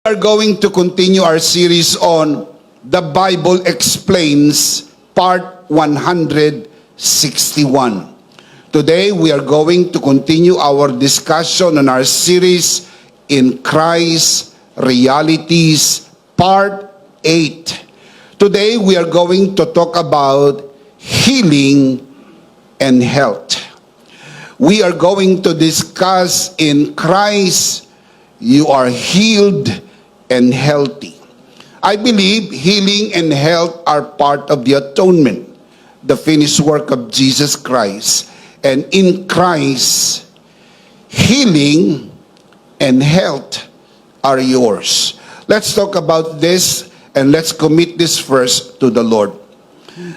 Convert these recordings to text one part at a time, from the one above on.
We are going to continue our series on The Bible Explains, Part 161. Today, we are going to continue our discussion on our series in Christ Realities, Part 8. Today, we are going to talk about healing and health. We are going to discuss in Christ, you are healed and healthy. I believe healing and health are part of the atonement, the finished work of Jesus Christ. And in Christ, healing and health are yours. Let's talk about this and let's commit this first to the Lord.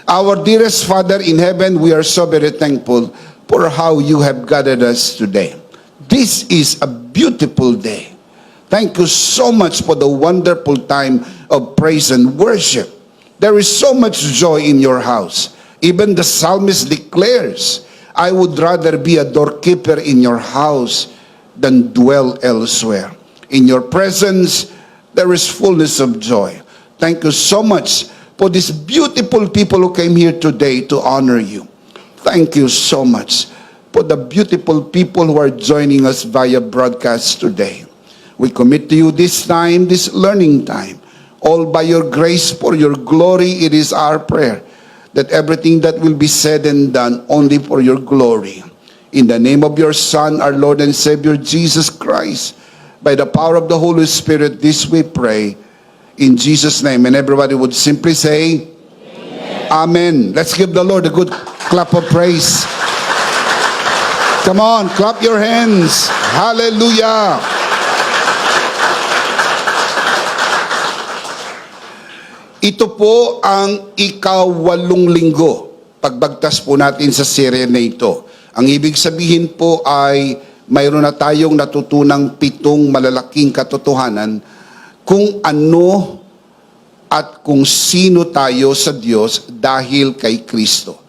Our dearest Father in heaven, we are so very thankful for how you have gathered us today. This is a beautiful day. Thank you so much for the wonderful time of praise and worship. There is so much joy in your house. Even the psalmist declares, I would rather be a doorkeeper in your house than dwell elsewhere. In your presence, there is fullness of joy. Thank you so much for these beautiful people who came here today to honor you. Thank you so much for the beautiful people who are joining us via broadcast today. We commit to you this time, this learning time. All by your grace, for your glory, it is our prayer that everything that will be said and done only for your glory. In the name of your Son, our Lord and Savior, Jesus Christ, by the power of the Holy Spirit, this we pray. In Jesus' name. And everybody would simply say, Amen. Amen. Let's give the Lord a good clap of praise. Come on, clap your hands. Hallelujah. Ito po ang ika-8 linggo, pagbagtas po natin sa serye na ito. Ang ibig sabihin po ay mayroon na tayong natutunang 7 malalaking katotohanan kung ano at kung sino tayo sa Diyos dahil kay Kristo.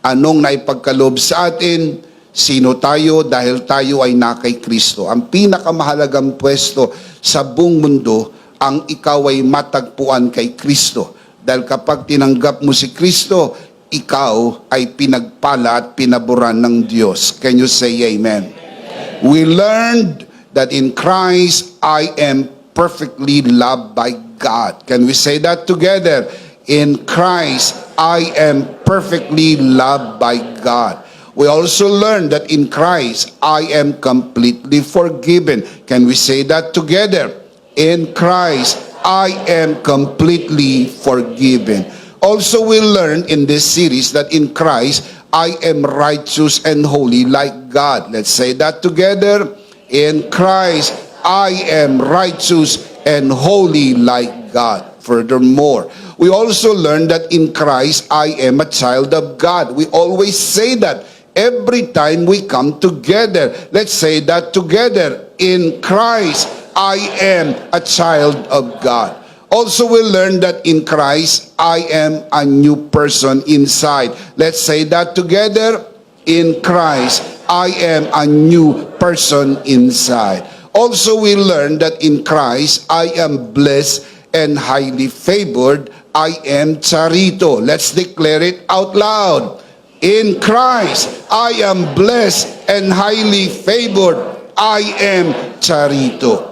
Anong naipagkaloob sa atin, sino tayo dahil tayo ay na kay Kristo. Ang pinakamahalagang pwesto sa buong mundo, ang ikaw ay matagpuan kay Kristo. Dahil kapag tinanggap mo si Kristo, ikaw ay pinagpala at pinaboran ng Diyos. Can you say amen? Amen. We learned that in Christ, I am perfectly loved by God. Can we say that together? In Christ, I am perfectly loved by God. We also learned that in Christ, I am completely forgiven. Can we say that together? In Christ, I am completely forgiven. Also, we learned in this series that in Christ, I am righteous and holy like God. Let's say that together. In Christ, I am righteous and holy like God. Furthermore, we also learned that in Christ, I am a child of God. We always say that every time we come together. Let's say that together. In Christ, I am a child of God. Also, we learned that in Christ, I am a new person inside. Let's say that together. In Christ, I am a new person inside. Also, we learned that in Christ, I am blessed and highly favored. I am charito. Let's declare it out loud. In Christ, I am blessed and highly favored. I am charito.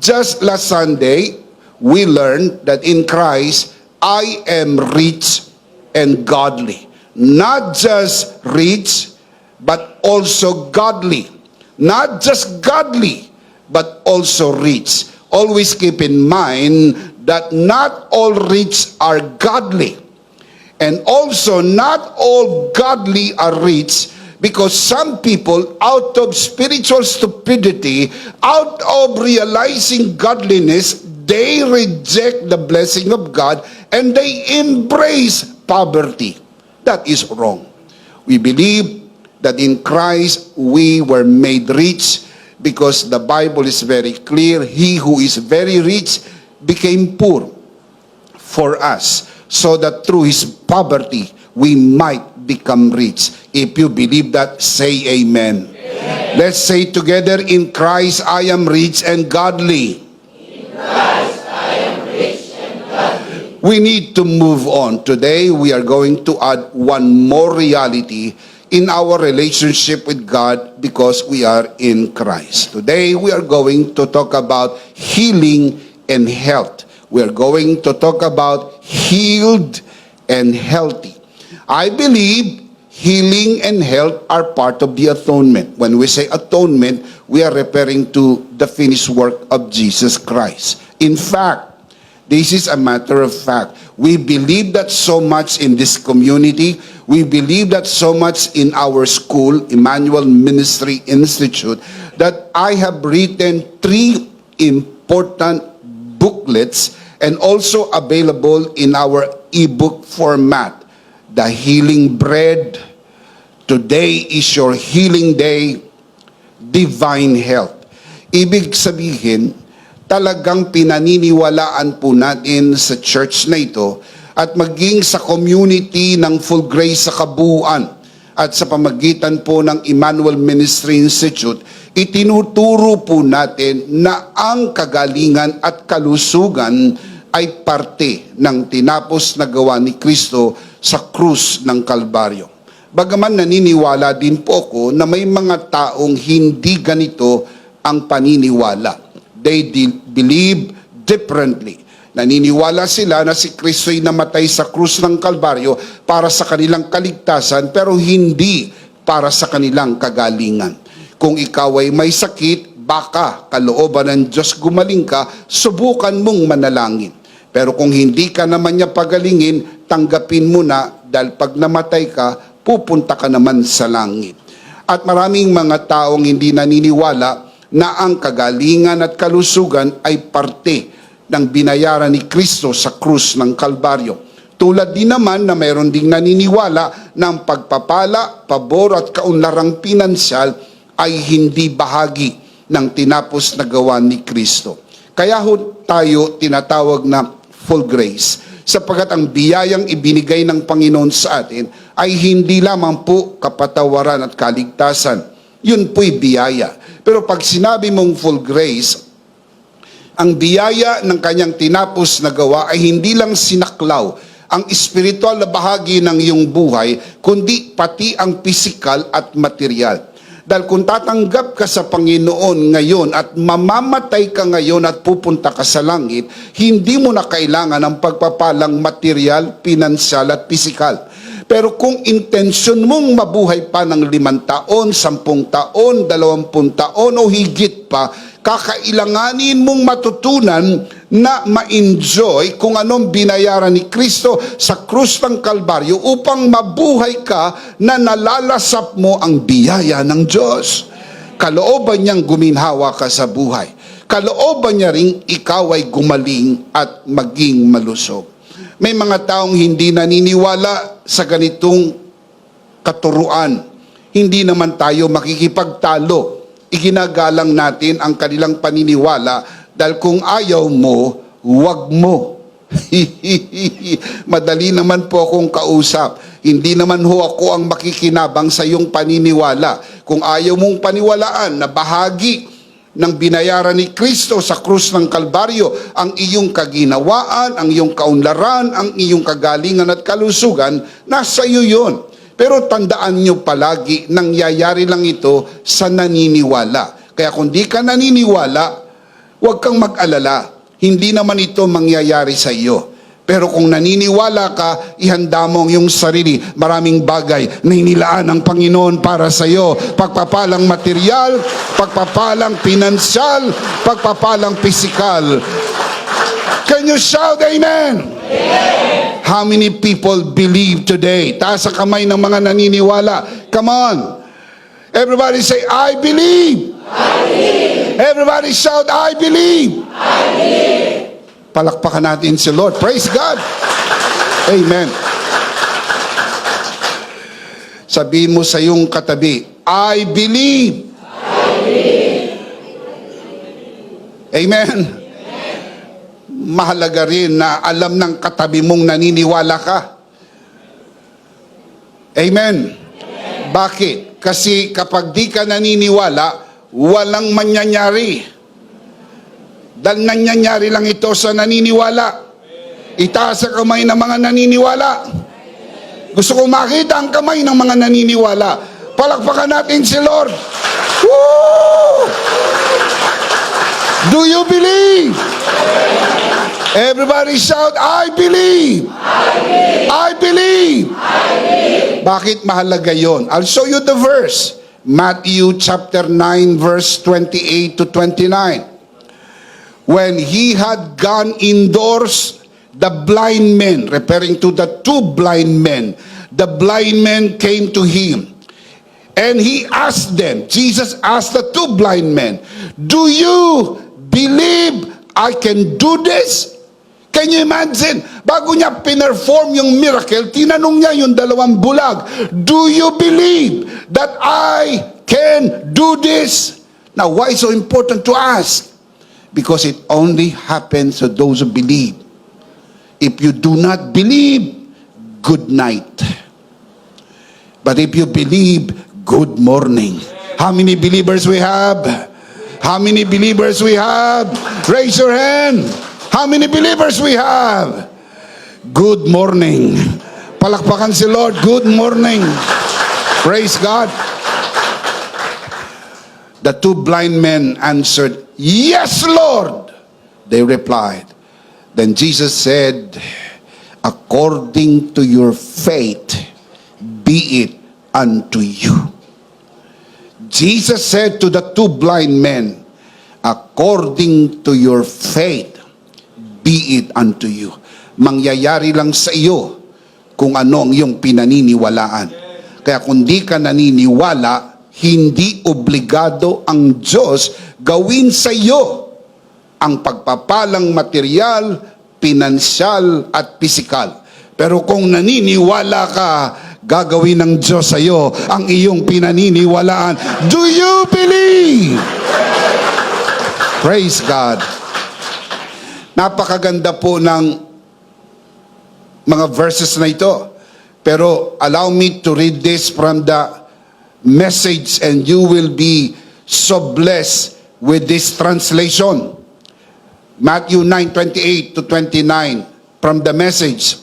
Just last Sunday, we learned that in Christ, I am rich and godly. Not just rich, but also godly. Not just godly, but also rich. Always keep in mind that not all rich are godly. And also, not all godly are rich, because some people, out of spiritual stupidity, out of realizing godliness, they reject the blessing of God and they embrace poverty. That is wrong. We believe that in Christ we were made rich because the Bible is very clear. He who is very rich became poor for us, so that through his poverty we might become rich. If you believe that, say amen. Amen. Let's say together, in Christ I am rich and godly. In Christ we need to move on. Today, we are going to add one more reality in our relationship with God because we are in Christ. Today, we are going to talk about healing and health. We are going to talk about healed and healthy. I believe healing and health are part of the atonement. When we say atonement, we are referring to the finished work of Jesus Christ. In fact, this is a matter of fact. We believe that so much in this community. We believe that so much in our school, Emmanuel Ministry Institute, that I have written 3 important booklets and also available in our ebook format. The Healing Bread, Today is Your Healing Day, Divine Health. Ibig sabihin, talagang pinaniniwalaan po natin sa church na ito at maging sa community ng Full Grace sa kabuuan at sa pamagitan po ng Emmanuel Ministry Institute, itinuturo po natin na ang kagalingan at kalusugan ay parte ng tinapos na gawa ni Kristo sa krus ng Kalbaryo. Bagaman naniniwala din po ako na may mga taong hindi ganito ang paniniwala. They believe differently. Naniniwala sila na si Kristo'y namatay sa krus ng Kalbaryo para sa kanilang kaligtasan pero hindi para sa kanilang kagalingan. Kung ikaw ay may sakit, baka kalooban ng Diyos gumaling ka, subukan mong manalangin. Pero kung hindi ka naman niya pagalingin, tanggapin mo na dahil pag namatay ka, pupunta ka naman sa langit. At maraming mga taong hindi naniniwala na ang kagalingan at kalusugan ay parte ng binayaran ni Kristo sa krus ng Kalbaryo. Tulad din naman na mayroon ding naniniwala na ang pagpapala, pabor at kaunlarang pinansyal ay hindi bahagi ng tinapos na gawa ni Kristo. Kaya tayo tinatawag na full grace, sapagkat ang biyayang ibinigay ng Panginoon sa atin ay hindi lamang po kapatawaran at kaligtasan. Yun po'y biyaya. Pero pag sinabi mong full grace, ang biyaya ng kanyang tinapos na gawa ay hindi lang sinaklaw ang espiritual na bahagi ng iyong buhay, kundi pati ang pisikal at material. Dahil kung tatanggap ka sa Panginoon ngayon at mamamatay ka ngayon at pupunta ka sa langit, hindi mo na kailangan ng pagpapalang material, pinansyal at pisikal. Pero kung intensyon mong mabuhay pa ng 5 taon, 10 taon, 20 taon o higit pa, kakailanganin mong matutunan na ma-enjoy kung anong binayaran ni Kristo sa krus ng Kalbaryo upang mabuhay ka na nalalasap mo ang biyaya ng Diyos. Kalooban niyang guminhawa ka sa buhay. Kalooban niya ring ikaw ay gumaling at maging malusog. May mga taong hindi naniniwala sa ganitong katuruan. Hindi naman tayo makikipagtalo. Iginagalang natin ang kanilang paniniwala dahil kung ayaw mo, huwag mo. Madali naman po akong kausap. Hindi naman ho ako ang makikinabang sa iyong paniniwala. Kung ayaw mong paniwalaan na bahagi ng binayaran ni Kristo sa krus ng Kalbaryo ang iyong kaginawaan, ang iyong kaunlaran, ang iyong kagalingan at kalusugan, nasa iyo yun. Pero tandaan nyo palagi, nangyayari lang ito sa naniniwala. Kaya kung di ka naniniwala, huwag kang mag-alala. Hindi naman ito mangyayari sa iyo. Pero kung naniniwala ka, ihanda mo ang iyong sarili. Maraming bagay na inilaan ng Panginoon para sa iyo. Pagpapalang material, pagpapalang pinansyal, pagpapalang pisikal. Can you shout amen? Amen. How many people believe today? Taas ang kamay ng mga naniniwala. Come on. Everybody say, I believe. I believe. Everybody shout, I believe. I believe. Palakpakan natin si Lord. Praise God. Amen. Sabihin mo sa iyong katabi, I believe. I believe. Amen. Mahalaga rin na alam ng katabi mong naniniwala ka. Amen. Bakit? Kasi kapag di ka naniniwala, walang mangyayari. Dahil nangyayari lang ito sa naniniwala. Itaas ang kamay ng mga naniniwala. Gusto ko makita ang kamay ng mga naniniwala. Palakpakan natin si Lord. Woo! Do you believe? Everybody shout, I believe. I believe. Bakit mahalaga yon? I'll show you the verse. Matthew chapter 9 verse 28 to 29. When he had gone indoors, the blind men, referring to the two blind men, the blind men came to him. And he asked them, Jesus asked the two blind men, do you believe I can do this? Can you imagine? Bago niya pinerform yung miracle, tinanong niya yung dalawang bulag, do you believe that I can do this? Now, why so important to ask? Because it only happens to those who believe. If you do not believe, good night. But if you believe, good morning. How many believers we have? How many believers we have? Raise your hand. How many believers we have? Good morning. Palakpakan si Lord. Good morning. Praise God. The two blind men answered, yes, Lord. They replied. Then Jesus said, according to your faith, be it unto you. Jesus said to the two blind men, according to your faith, be it unto you. Mangyayari lang sa iyo kung ano ang iyong pinaniniwalaan. Kaya kung di ka naniniwala, hindi obligado ang Diyos gawin sa iyo ang pagpapalang material, pinansyal at pisikal. Pero kung naniniwala ka, gagawin ng Diyos sa iyo ang iyong pinaniniwalaan. Do you believe? Praise God. Napakaganda po ng mga verses na ito. Pero allow me to read this from the Message and you will be so blessed with this translation. Matthew 9:28 to 29 from the Message.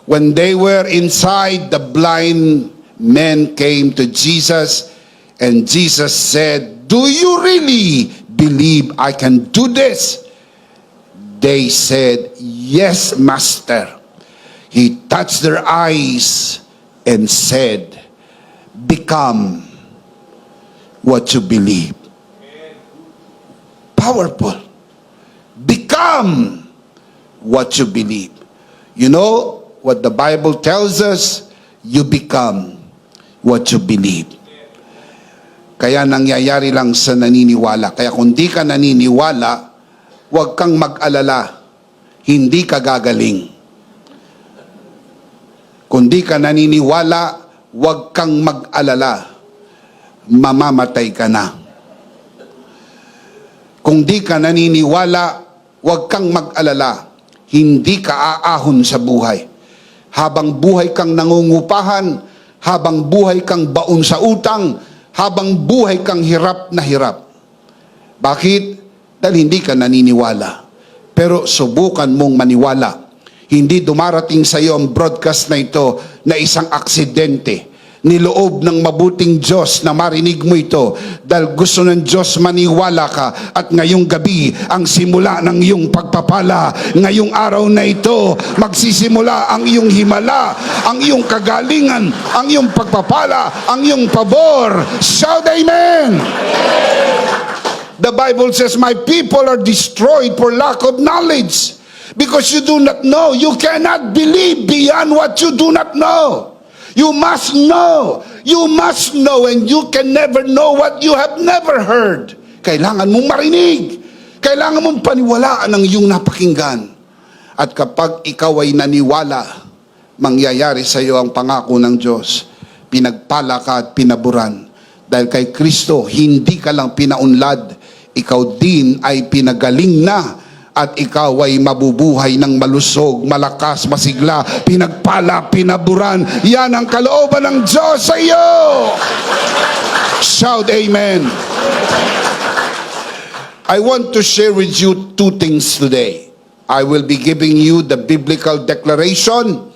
When they were inside, the blind men came to Jesus, and Jesus said, do you really believe I can do this? They said, yes, Master. He touched their eyes and said, become what you believe. Powerful. Become what you believe. You know what the Bible tells us? You become what you believe. Kaya nangyayari lang sa naniniwala. Kaya kung di ka naniniwala, huwag kang mag-alala. Hindi ka gagaling. Kung di ka naniniwala, huwag kang mag-alala. Mamamatay ka na. Kung di ka naniniwala, huwag kang mag-alala. Hindi ka aahon sa buhay. Habang buhay kang nangungupahan, habang buhay kang baon sa utang, habang buhay kang hirap na hirap. Bakit? Dahil hindi ka naniniwala. Pero subukan mong maniwala. Hindi dumarating sa iyo ang broadcast na ito na isang aksidente. Niloob ng mabuting Diyos na marinig mo ito dahil gusto ng Diyos maniwala ka. At ngayong gabi ang simula ng iyong pagpapala. Ngayong araw na ito magsisimula ang iyong himala, ang iyong kagalingan, ang iyong pagpapala, ang iyong pabor. Shout amen! The Bible says, my people are destroyed for lack of knowledge. Because you do not know. You cannot believe beyond what you do not know. You must know. You must know, and you can never know what you have never heard. Kailangan mong marinig. Kailangan mong paniwalaan ang iyong napakinggan. At kapag ikaw ay naniwala, mangyayari sa iyo ang pangako ng Diyos. Pinagpala ka at pinaburan. Dahil kay Kristo, hindi ka lang pinaunlad. Ikaw din ay pinagaling na. At ikaw ay mabubuhay ng malusog, malakas, masigla, pinagpala, pinaburan. Yan ang kalooban ng Diyos sa iyo. Shout amen. I want to share with you two things today. I will be giving you the biblical declaration,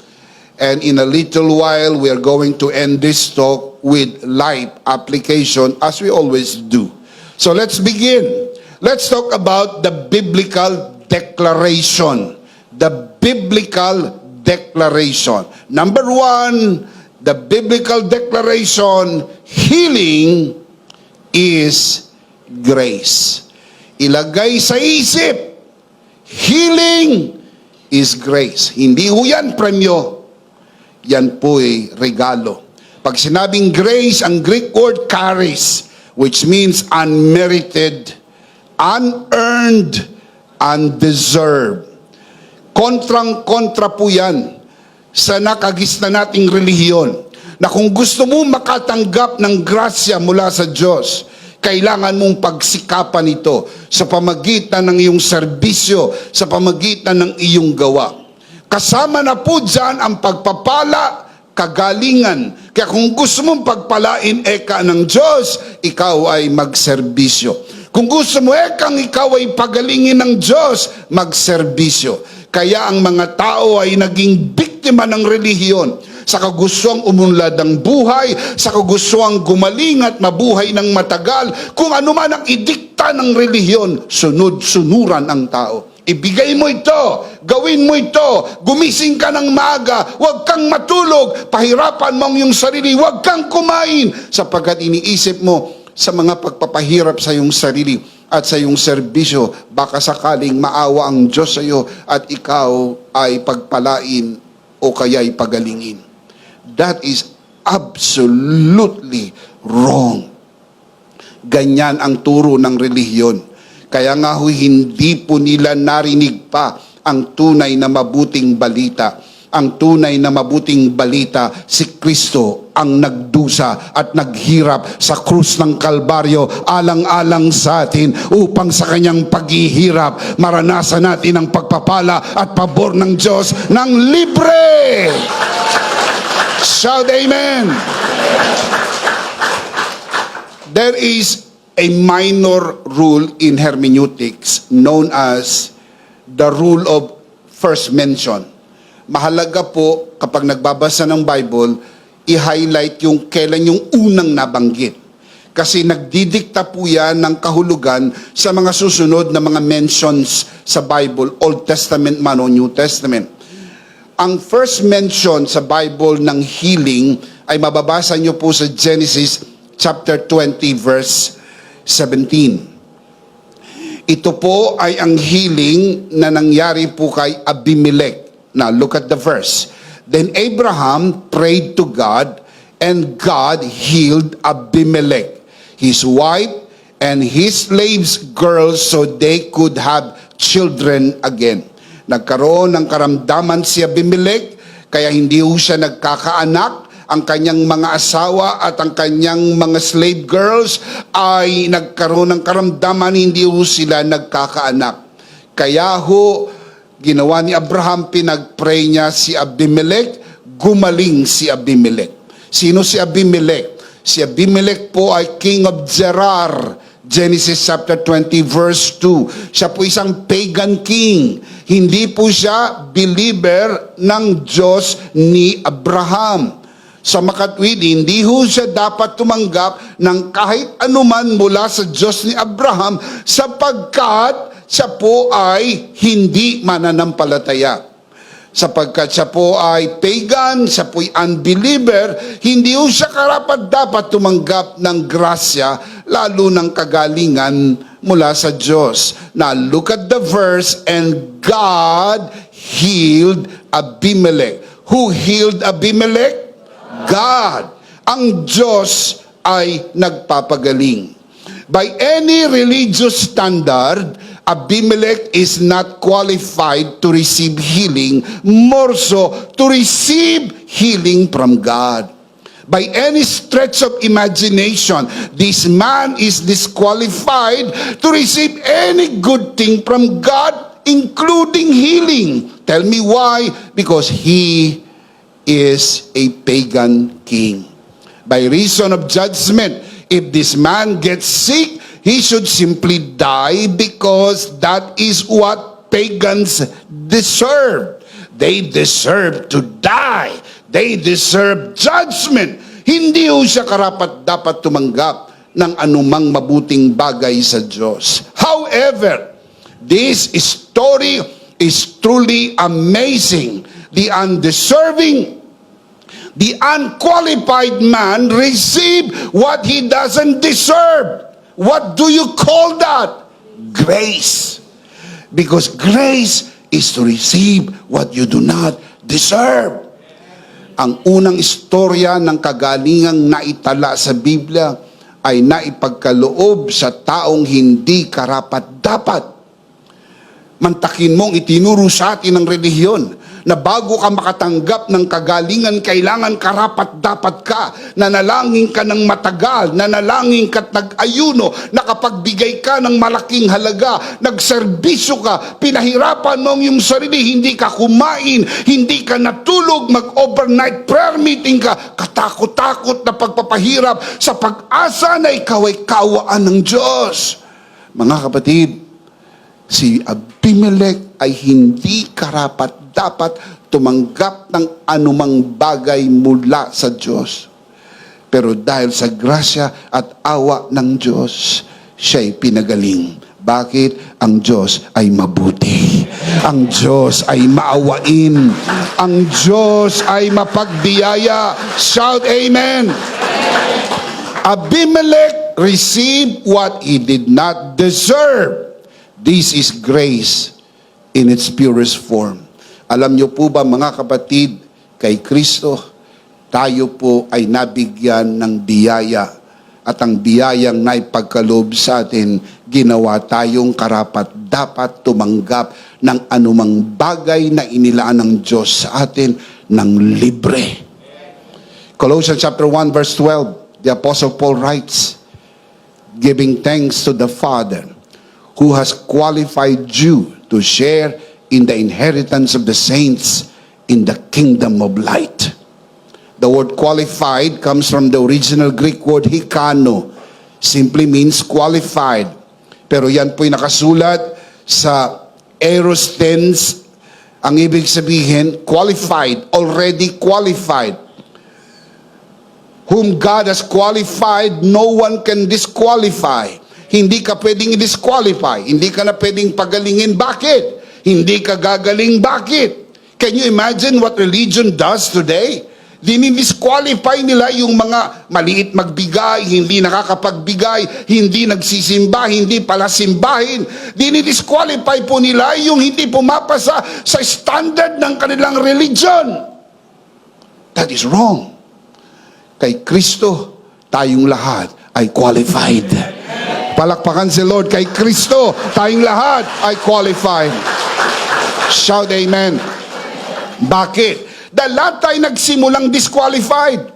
and in a little while, we are going to end this talk with life application, as we always do. So let's begin. Let's talk about the biblical declaration. The biblical declaration. Number one, the biblical declaration, healing is grace. Ilagay sa isip, healing is grace. Hindi ho yan premyo. Yan po ay regalo. Pag sinabing grace, ang Greek word charis, which means unmerited, unearned, undeserved. Kontrang-kontra po yan sa nakagis na nating relihiyon, na kung gusto mo makatanggap ng grasya mula sa Diyos, kailangan mong pagsikapan ito sa pamagitan ng iyong serbisyo, sa pamagitan ng iyong gawa. Kasama na po dyan ang pagpapala, kagalingan. Kaya kung gusto mong pagpalain eka ng Diyos, ikaw ay magserbisyo. Kung gusto mo ikaw ay pagalingin ng Diyos, magserbisyo. Kaya ang mga tao ay naging biktima ng relihiyon sa kagustuang umunlad ng buhay, sa kagustuang gumaling at mabuhay ng matagal. Kung ano man ang idikta ng relihiyon, sunod-sunuran ang tao. Ibigay mo ito, gawin mo ito, gumising ka ng maaga, huwag kang matulog, pahirapan mo ang iyong sarili, huwag kang kumain, sapagkat iniisip mo sa mga pagpapahirap sa iyong sarili at sa iyong serbisyo, baka sakaling maawa ang Diyos sa iyo at ikaw ay pagpalain o kaya'y pagalingin. That is absolutely wrong. Ganyan ang turo ng relihiyon. Kaya nga hindi po nila narinig pa ang tunay na mabuting balita. Ang tunay na mabuting balita, si Kristo ang nagdusa at naghirap sa krus ng Kalbaryo alang-alang sa atin upang sa kanyang paghihirap maranasan natin ang pagpapala at pabor ng Diyos ng libre. Shout amen. There is a minor rule in hermeneutics known as the rule of first mention. Mahalaga po kapag nagbabasa ng Bible, i-highlight yung kailan yung unang nabanggit. Kasi nagdidikta po yan ng kahulugan sa mga susunod na mga mentions sa Bible, Old Testament man o New Testament. Ang first mention sa Bible ng healing ay mababasa nyo po sa Genesis chapter 20 verse 17. Ito po ay ang healing na nangyari po kay Abimelech. Now look at the verse. Then Abraham prayed to God, and God healed Abimelech, his wife, and his slaves' girls, so they could have children again. Nagkaroon ng karamdaman si Abimelech, kaya hindi ho siya nagkakaanak. Ang kanyang mga asawa at ang kanyang mga slave girls ay nagkaroon ng karamdaman, hindi ho sila nagkakaanak. Kaya ho, ginawa ni Abraham, pinag-pray niya si Abimelech, gumaling si Abimelech. Sino si Abimelech? Si Abimelech po ay king of Gerar, Genesis chapter 20 verse 2. Siya po isang pagan king. Hindi po siya believer ng Diyos ni Abraham. Sa makatwid, hindi ho siya dapat tumanggap ng kahit anuman mula sa Diyos ni Abraham sapagkat siya po ay hindi mananampalataya. Sapagkat siya po ay pagan, siya po ay unbeliever, hindi ho siya karapat-dapat tumanggap ng grasya, lalo ng kagalingan mula sa Diyos. Now, look at the verse, and God healed Abimelech. Who healed Abimelech? God. Ang Diyos ay nagpapagaling. By any religious standard, Abimelech is not qualified to receive healing, more so to receive healing from God. By any stretch of imagination, this man is disqualified to receive any good thing from God, including healing. Tell me why? Because he is a pagan king. By reason of judgment, if this man gets sick, he should simply die because that is what pagans deserve. They deserve to die. They deserve judgment. Hindi ho siya karapat-dapat tumanggap ng anumang mabuting bagay sa Diyos. However, this story is truly amazing. The undeserving, the unqualified man receive what he doesn't deserve. What do you call that? Grace. Because grace is to receive what you do not deserve. Ang unang istorya ng kagalingang naitala sa Biblia ay naipagkaloob sa taong hindi karapat-dapat. Mantakin mong itinuro sa atin ng relihiyon na bago ka makatanggap ng kagalingan, kailangan karapat-dapat ka. Nanalangin ka ng matagal, nanalangin ka at nag-ayuno, nakapagbigay ka ng malaking halaga, nagserbisyo ka, pinahirapan mo ang iyong sarili, hindi ka kumain, hindi ka natulog, mag-overnight prayer meeting ka, katakot-takot na pagpapahirap sa pag-asa na ikaw ay kawaan ng Diyos. Mga kapatid, si Abimelech ay hindi karapat-dapat tumanggap ng anumang bagay mula sa Diyos. Pero dahil sa grasya at awa ng Diyos, siya'y pinagaling. Bakit? Ang Diyos ay mabuti. Ang Diyos ay maawain. Ang Diyos ay mapagbiyaya. Shout amen! Abimelech received what he did not deserve. This is grace in its purest form. Alam niyo po ba mga kapatid, kay Kristo, tayo po ay nabigyan ng biyaya. At ang biyayang naipagkaloob sa atin, ginawa tayong karapat-dapat tumanggap ng anumang bagay na inilaan ng Diyos sa atin ng libre. Colossians chapter 1 verse 12, the Apostle Paul writes, giving thanks to the Father, who has qualified you to share in the inheritance of the saints in the kingdom of light. The word qualified comes from the original Greek word hikano. Simply means qualified. Pero yan po'y nakasulat sa aorist tense. Ang ibig sabihin, qualified, already qualified. Whom God has qualified, no one can disqualify. Hindi ka pwedeng i-disqualify. Hindi ka na pwedeng pagalingin. Bakit? Hindi ka gagaling. Bakit? Can you imagine what religion does today? Dini-disqualify nila yung mga maliit magbigay, hindi nakakapagbigay, hindi nagsisimba, hindi pala simbahin. Dini-disqualify po nila yung hindi pumapasa sa standard ng kanilang religion. That is wrong. Kay Kristo, tayong lahat ay qualified. Palakpakan si Lord. Kay Kristo, tayong lahat ay qualified. Shout amen. Bakit? Dahil lahat tayo nagsimulang disqualified.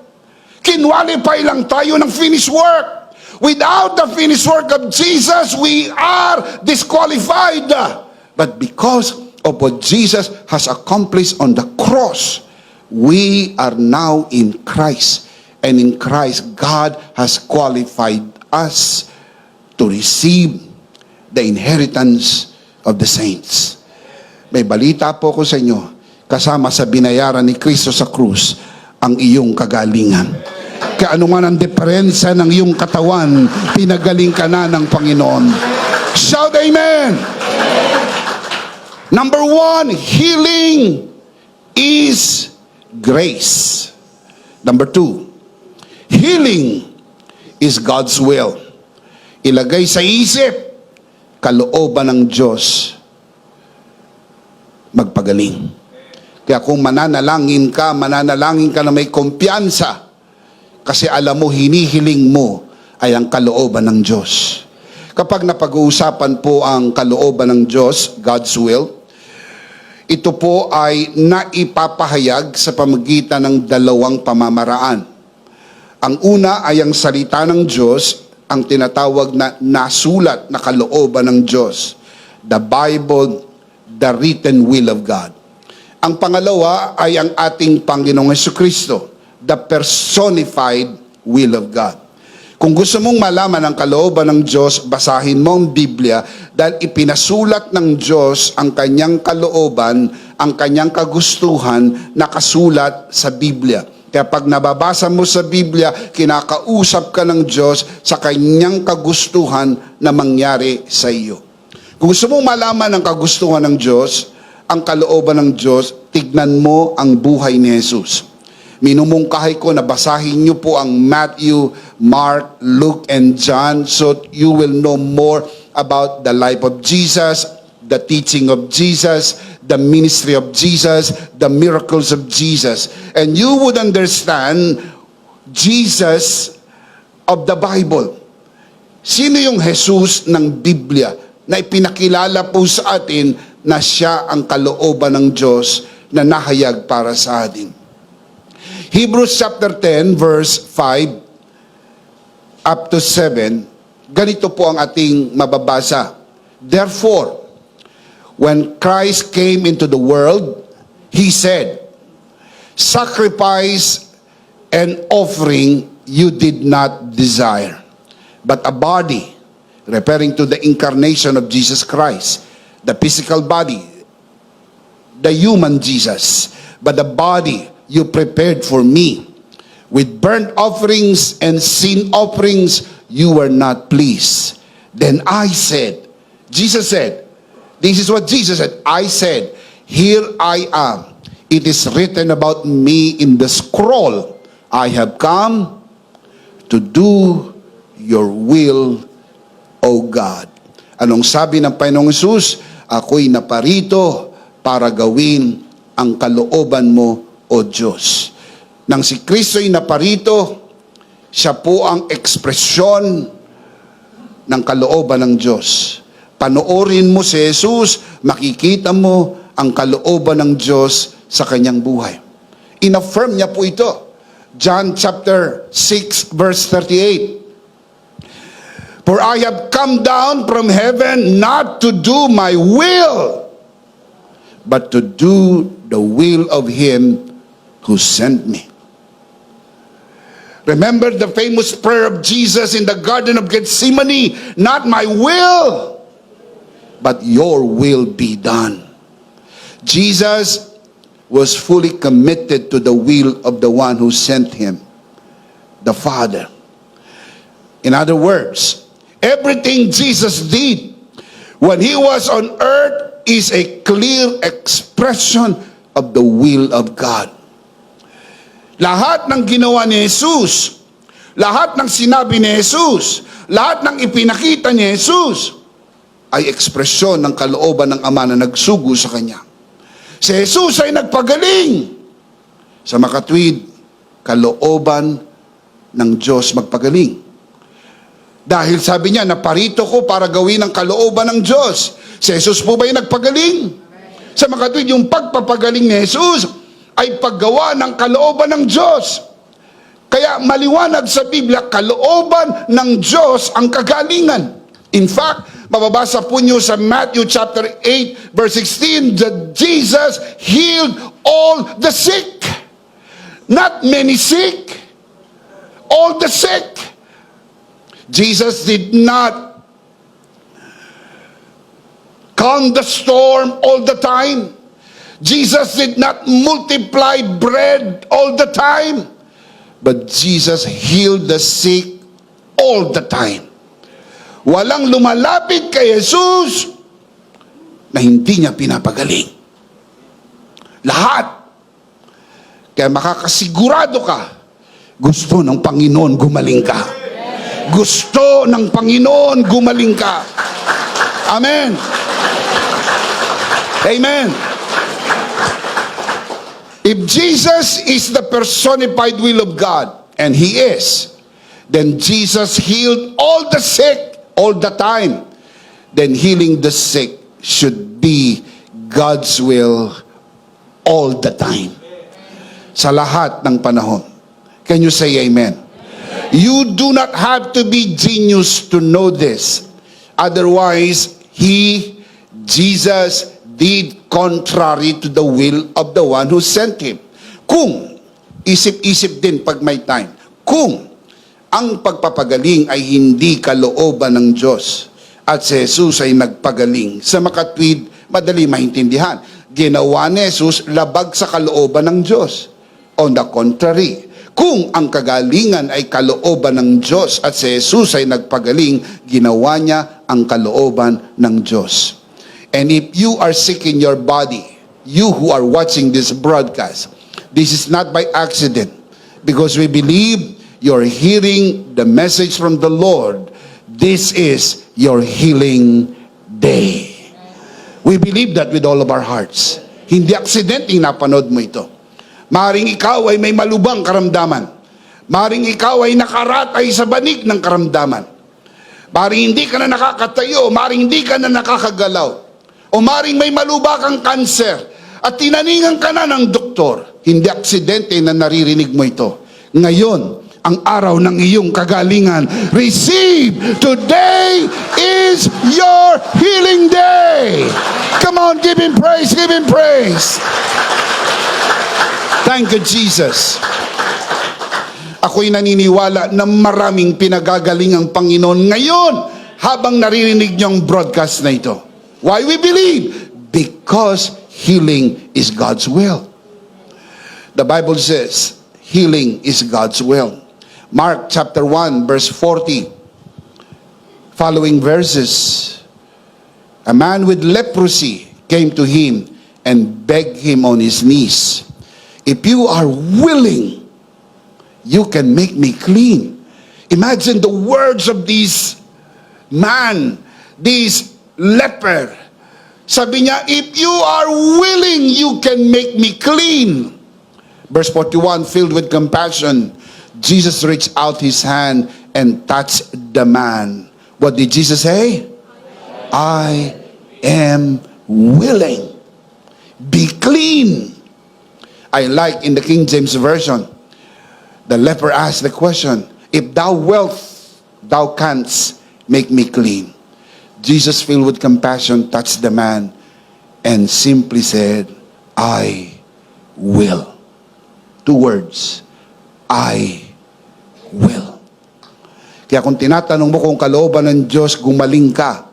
Kinwalify lang tayo ng finished work. Without the finished work of Jesus, we are disqualified. But because of what Jesus has accomplished on the cross, we are now in Christ. And in Christ, God has qualified us to receive the inheritance of the saints. May balita po ko sa inyo, kasama sa binayaran ni Kristo sa krus, ang iyong kagalingan. Kaya ano man ang diferensya ng iyong katawan, pinagaling ka na ng Panginoon. Shout amen! Number 1, healing is grace. Number 2, healing is God's will. Ilagay sa isip, kalooban ng Diyos, magpagaling. Kaya kung mananalangin ka na may kumpiyansa, kasi alam mo, hinihiling mo ay ang kalooban ng Diyos. Kapag napag-uusapan po ang kalooban ng Diyos, God's will, ito po ay naipapahayag sa pamagitan ng dalawang pamamaraan. Ang una ay ang salita ng Diyos, ang tinatawag na nasulat na kalooban ng Diyos. The Bible, the written will of God. Ang pangalawa ay ang ating Panginoong Jesucristo, the personified will of God. Kung gusto mong malaman ang kalooban ng Diyos, basahin mo ang Biblia dahil ipinasulat ng Diyos ang kanyang kalooban, ang kanyang kagustuhan nakasulat sa Biblia. Kaya pag nababasa mo sa Biblia, kinakausap ka ng Diyos sa kanyang kagustuhan na mangyari sa iyo. Kung gusto mong malaman ang kagustuhan ng Diyos, ang kalooban ng Diyos, tignan mo ang buhay ni Jesus. Minumungkahi ko na basahin niyo po ang Matthew, Mark, Luke, and John so you will know more about the life of Jesus, the teaching of Jesus, the ministry of Jesus, the miracles of Jesus. And you would understand Jesus of the Bible. Sino yung Jesus ng Biblia na ipinakilala po sa atin na siya ang kalooban ng Diyos na nahayag para sa atin? Hebrews chapter 10 verse 5 up to 7, ganito po ang ating mababasa. Therefore, when Christ came into the world, He said, sacrifice and offering you did not desire, but a body, referring to the incarnation of Jesus Christ, the physical body, the human Jesus, but the body you prepared for me. With burnt offerings and sin offerings, you were not pleased. Then I said, Jesus said, this is what Jesus said, I said, here I am. It is written about me in the scroll. I have come to do your will, O God. Anong sabi ng Panginoong Hesus? Ako'y naparito para gawin ang kalooban mo, O Diyos. Nang si Kristo'y naparito, siya po ang ekspresyon ng kalooban ng Diyos. Panoorin mo si Jesus, makikita mo ang kalooban ng Diyos sa kanyang buhay. In-affirm niya po ito. John chapter 6 verse 38. For I have come down from heaven not to do my will, but to do the will of Him who sent me. Remember the famous prayer of Jesus in the Garden of Gethsemane, not my will, but your will be done. Jesus was fully committed to the will of the one who sent him, the Father. In other words, everything Jesus did when He was on earth is a clear expression of the will of God. Lahat ng ginawa ni Jesus, lahat ng sinabi ni Jesus, lahat ng ipinakita ni Jesus, ay ekspresyon ng kalooban ng Ama na nagsugo sa Kanya. Si Jesus ay nagpagaling. Sa makatwid, kalooban ng Diyos magpagaling. Dahil sabi niya, naparito ko para gawin ang kalooban ng Diyos. Si Jesus po ba'y nagpagaling? Sa makatwid, yung pagpapagaling ni Jesus ay paggawa ng kalooban ng Diyos. Kaya maliwanag sa Biblia, kalooban ng Diyos ang kagalingan. In fact, mababasa po niyo sa Matthew chapter 8 verse 16 that Jesus healed all the sick. Not many sick, all the sick. Jesus did not calm the storm all the time. Jesus did not multiply bread all the time, but Jesus healed the sick all the time. Walang lumalapit kay Jesus na hindi niya pinapagaling. Lahat. Kaya makakasigurado ka, gusto ng Panginoon gumaling ka. Gusto ng Panginoon gumaling ka. Amen. Amen. If Jesus is the personified will of God, and He is, then Jesus healed all the sick all the time. Then healing the sick should be God's will all the time. Sa lahat ng panahon. Can you say amen? You do not have to be genius to know this. Otherwise, Jesus did contrary to the will of the one who sent Him. Kung, isip-isip din pag may time, kung ang pagpapagaling ay hindi kalooban ng Diyos. At si Jesus ay nagpagaling. Sa makatwid, madali maintindihan. Ginawa ni Jesus labag sa kalooban ng Diyos. On the contrary, kung ang kagalingan ay kalooban ng Diyos at si Jesus ay nagpagaling, ginawa niya ang kalooban ng Diyos. And if you are sick in your body, you who are watching this broadcast, this is not by accident, because we believe you're hearing the message from the Lord. This is your healing day. We believe that with all of our hearts. Hindi aksidenteng napanood mo ito. Maring ikaw ay may malubang karamdaman. Maring ikaw ay nakaratay sa banig ng karamdaman. Maring hindi ka na nakakatayo. Maring hindi ka na nakakagalaw. O maring may maluba kang kanser at tinaningan ka na ng doktor. Hindi aksidente na naririnig mo ito. Ngayon, ang araw ng iyong kagalingan. Receive! Today is your healing day! Come on, give Him praise, give Him praise! Thank you, Jesus. Ako'y naniniwala na maraming pinagagaling ang Panginoon ngayon habang naririnig niyo ang broadcast na ito. Why we believe? Because healing is God's will. The Bible says, healing is God's will. Mark chapter 1 verse 40, following verses. A man with leprosy came to him and begged him on his knees, "If you are willing, you can make me clean." Imagine the words of this man, this leper. Sabi niya, "If you are willing, you can make me clean." Verse 41, filled with compassion, Jesus reached out his hand and touched the man. What did Jesus say? I am willing. Be clean. I like in the King James Version, the leper asked the question, "If thou wilt, thou canst make me clean." Jesus, filled with compassion, touched the man and simply said, I will. 2 words, I will. Kaya kung tinatanong mo kung kalooban ng Diyos, gumaling ka.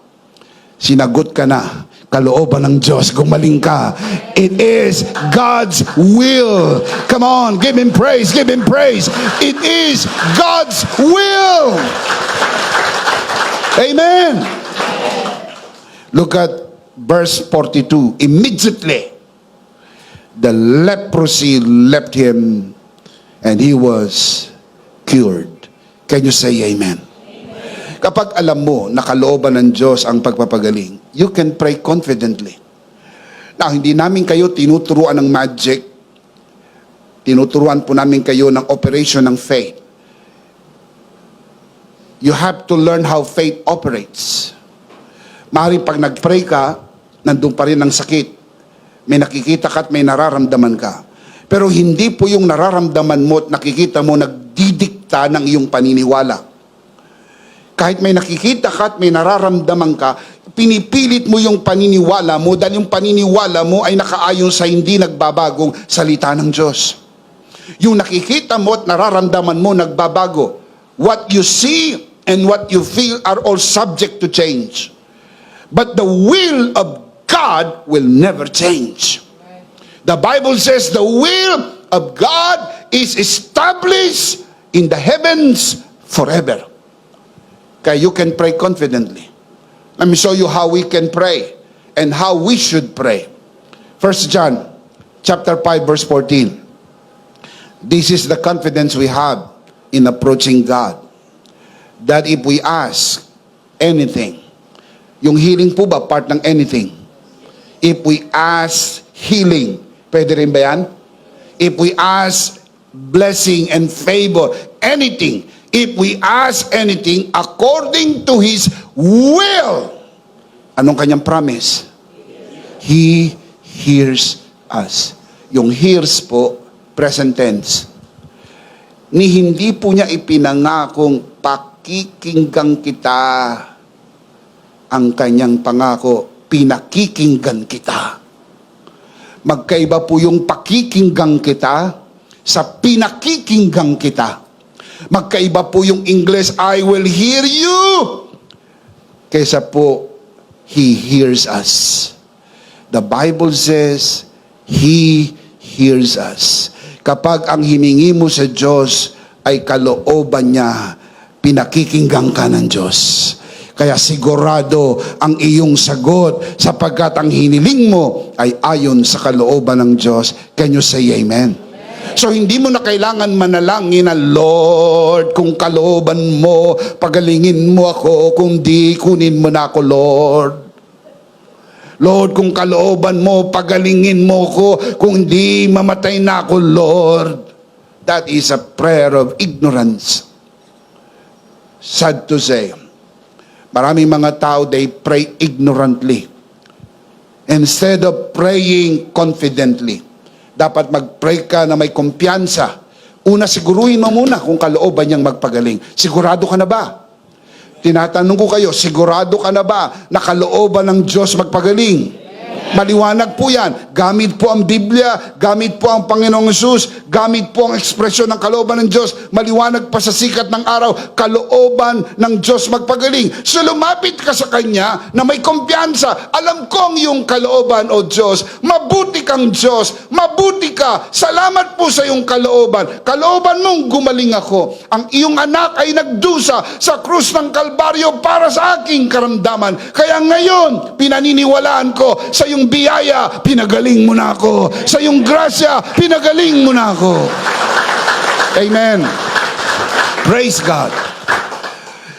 Sinagot ka na, kalooban ng Diyos, gumaling ka. It is God's will. Come on, give Him praise, give Him praise. It is God's will. Amen. Look at verse 42. Immediately, the leprosy left him and he was cured. Can you say amen? Amen. Kapag alam mo na kalooban ng Diyos ang pagpapagaling, you can pray confidently. Now, hindi namin kayo tinuturuan ng magic. Tinuturuan po namin kayo ng operation ng faith. You have to learn how faith operates. Maaaring pag nag-pray ka, nandun pa rin ang sakit. May nakikita ka at may nararamdaman ka. Pero hindi po yung nararamdaman mo at nakikita mo nagdidikta ng iyong paniniwala. Kahit may nakikita ka at may nararamdaman ka, pinipilit mo yung paniniwala mo dahil yung paniniwala mo ay nakaayon sa hindi nagbabagong salita ng Diyos. Yung nakikita mo at nararamdaman mo nagbabago. What you see and what you feel are all subject to change. But the will of God will never change. The Bible says the will of God is established in the heavens forever. Kaya you can pray confidently. Let me show you how we can pray and how we should pray. 1 John chapter 5 verse 14. This is the confidence we have in approaching God. That if we ask anything, yung healing po ba part ng anything? If we ask healing, pwede rin ba yan? If we ask blessing and favor, anything, if we ask anything according to His will, anong kanyang promise? He hears us. Yung hears po, present tense. Ni hindi po niya ipinangakong pakikinggan kita. Ang kanyang pangako, pinakikinggan kita. Magkaiba po yung pakikinggan kita sa pinakikinggan kita. Magkaiba po yung English, I will hear you, kaysa po, He hears us. The Bible says, He hears us. Kapag ang hiningi mo sa Diyos ay kalooban niya, pinakikinggan ka ng Diyos. Kaya sigurado ang iyong sagot sapagkat ang hiniling mo ay ayon sa kalooban ng Diyos. Can you say amen? So hindi mo na kailangan manalangin na, Lord, kung kalooban mo, pagalingin mo ako, kung di, kunin mo na ako, Lord. Lord, kung kalooban mo, pagalingin mo ko, kung di, mamatay na ako, Lord. That is a prayer of ignorance. Sad to say, maraming mga tao, they pray ignorantly. Instead of praying confidently, dapat mag-pray ka na may kumpiyansa. Una, siguruhin mo muna kung kalooban niyang magpagaling. Sigurado ka na ba? Tinatanong ko kayo, sigurado ka na ba na kalooban ng Diyos magpagaling? Maliwanag po yan. Gamit po ang Biblia, gamit po ang Panginoong Hesus, gamit po ang ekspresyon ng kalooban ng Diyos. Maliwanag pa sa sikat ng araw, kalooban ng Diyos magpagaling. So lumapit ka sa Kanya na may kumpiyansa. Alam kong yung kalooban, o Diyos. Mabuti kang Diyos. Mabuti ka. Salamat po sa iyong kalooban. Kalooban mong gumaling ako. Ang iyong anak ay nagdusa sa krus ng Kalbaryo para sa aking karamdaman. Kaya ngayon, pinaniniwalaan ko sa iyong biyaya, pinagaling mo na ako. Sa iyong grasya, pinagaling mo na ako. Amen. Praise God.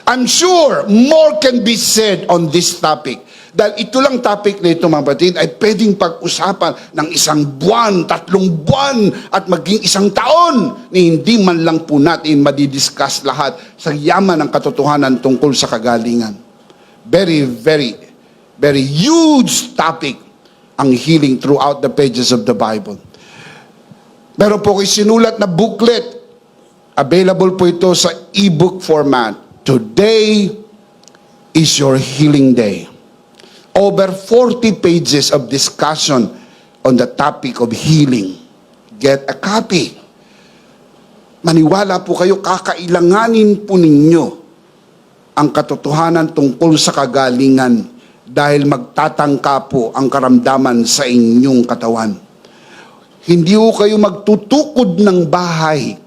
I'm sure more can be said on this topic. Dahil ito lang topic na ito, mga batid, ay pwedeng pag-usapan ng 1 buwan, 3 buwan, at maging 1 taon, na hindi man lang po natin madidiscuss lahat sa yaman ng katotohanan tungkol sa kagalingan. Very, very, very huge topic ang healing throughout the pages of the Bible. Meron po kayo sinulat na booklet. Available po ito sa e-book format. Today is your healing day. Over 40 pages of discussion on the topic of healing. Get a copy. Maniwala po kayo, kakailanganin po ninyo ang katotohanan tungkol sa kagalingan dahil magtatangka po ang karamdaman sa inyong katawan. Hindi po kayo magtutukod ng bahay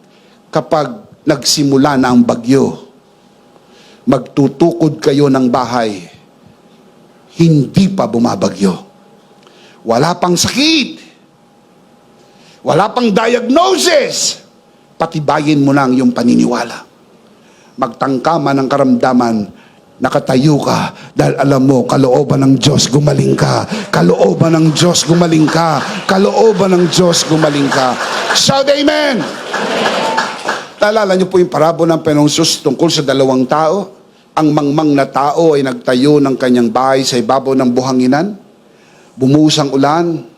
kapag nagsimula na ang bagyo. Magtutukod kayo ng bahay, hindi pa bumabagyo. Wala pang sakit. Wala pang diagnosis. Patibayin mo lang yung paniniwala. Magtangka man ang karamdaman, nakatayo ka dahil alam mo, kalooban ng Diyos, gumaling ka. Kalooban ng Diyos, gumaling ka. Kalooban ng Diyos, gumaling ka. Shout amen! Naalala niyo po yung parabola ng Panginoong Hesus tungkol sa 2 tao? Ang mangmang na tao ay nagtayo ng kanyang bahay sa ibabaw ng buhanginan. Bumuhos ang ulan,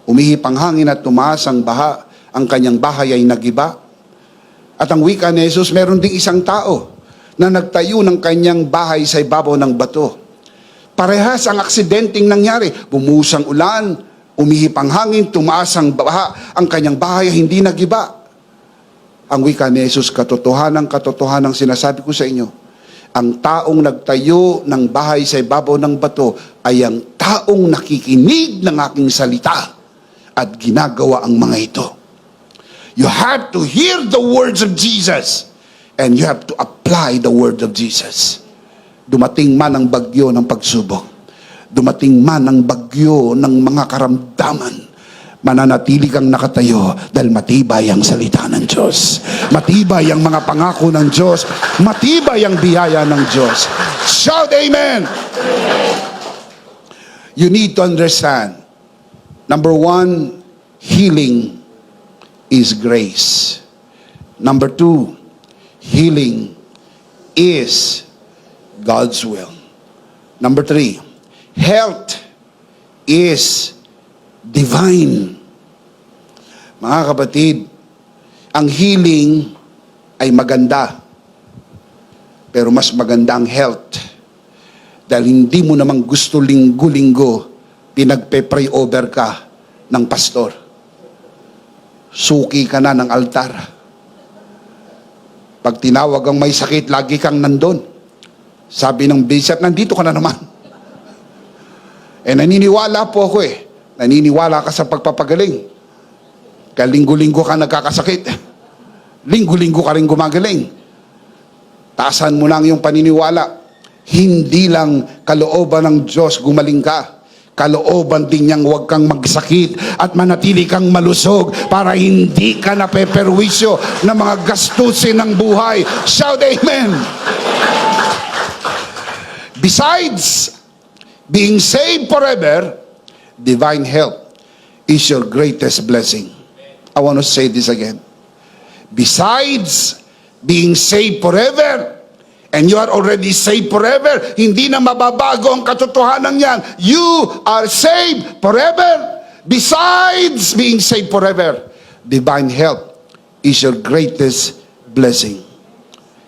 umihip ang hangin at tumaas ang baha. Ang kanyang bahay ay nagiba. At ang wika ni Jesus, meron ding 1 tao na nagtayo ng kanyang bahay sa ibabaw ng bato. Parehas ang aksidenteng nangyari. Bumuhos ang ulan, umihip ang hangin, tumaas ang baha, ang kanyang bahay hindi nagiba. Ang wika ni Jesus, katotohanan sinasabi ko sa inyo, ang taong nagtayo ng bahay sa ibabaw ng bato ay ang taong nakikinig ng aking salita at ginagawa ang mga ito. You have to hear the words of Jesus. And you have to apply the word of Jesus. Dumating man ang bagyo ng pagsubok, dumating man ang bagyo ng mga karamdaman, mananatili kang nakatayo dahil matibay ang salita ng Diyos. Matibay ang mga pangako ng Diyos. Matibay ang biyaya ng Diyos. Shout amen! You need to understand, number 1, healing is grace. Number 2, healing is God's will. Number 3, health is divine. Mga kapatid, ang healing ay maganda. Pero mas maganda ang health. Dahil hindi mo namang gusto linggo-linggo pinagpe-pray over ka ng pastor. Suki ka na ng altar. Pag tinawag ang may sakit, lagi kang nandun. Sabi ng bishop, nandito ka na naman. Naniniwala po ako eh. Naniniwala ka sa pagpapagaling. Kaya linggo-linggo ka nagkakasakit. Linggo-linggo ka rin gumagaling. Taasan mo lang yung paniniwala. Hindi lang kalooban ng Diyos gumaling ka. Kalooban din niyang huwag kang magsakit at manatili kang malusog para hindi ka napeperwisyo ng mga gastusin ng buhay. Shout amen! Besides being saved forever, divine help is your greatest blessing. I want to say this again. Besides being saved forever, and you are already saved forever, hindi na mababago ang katotohanan yan. You are saved forever. Besides being saved forever, divine help is your greatest blessing.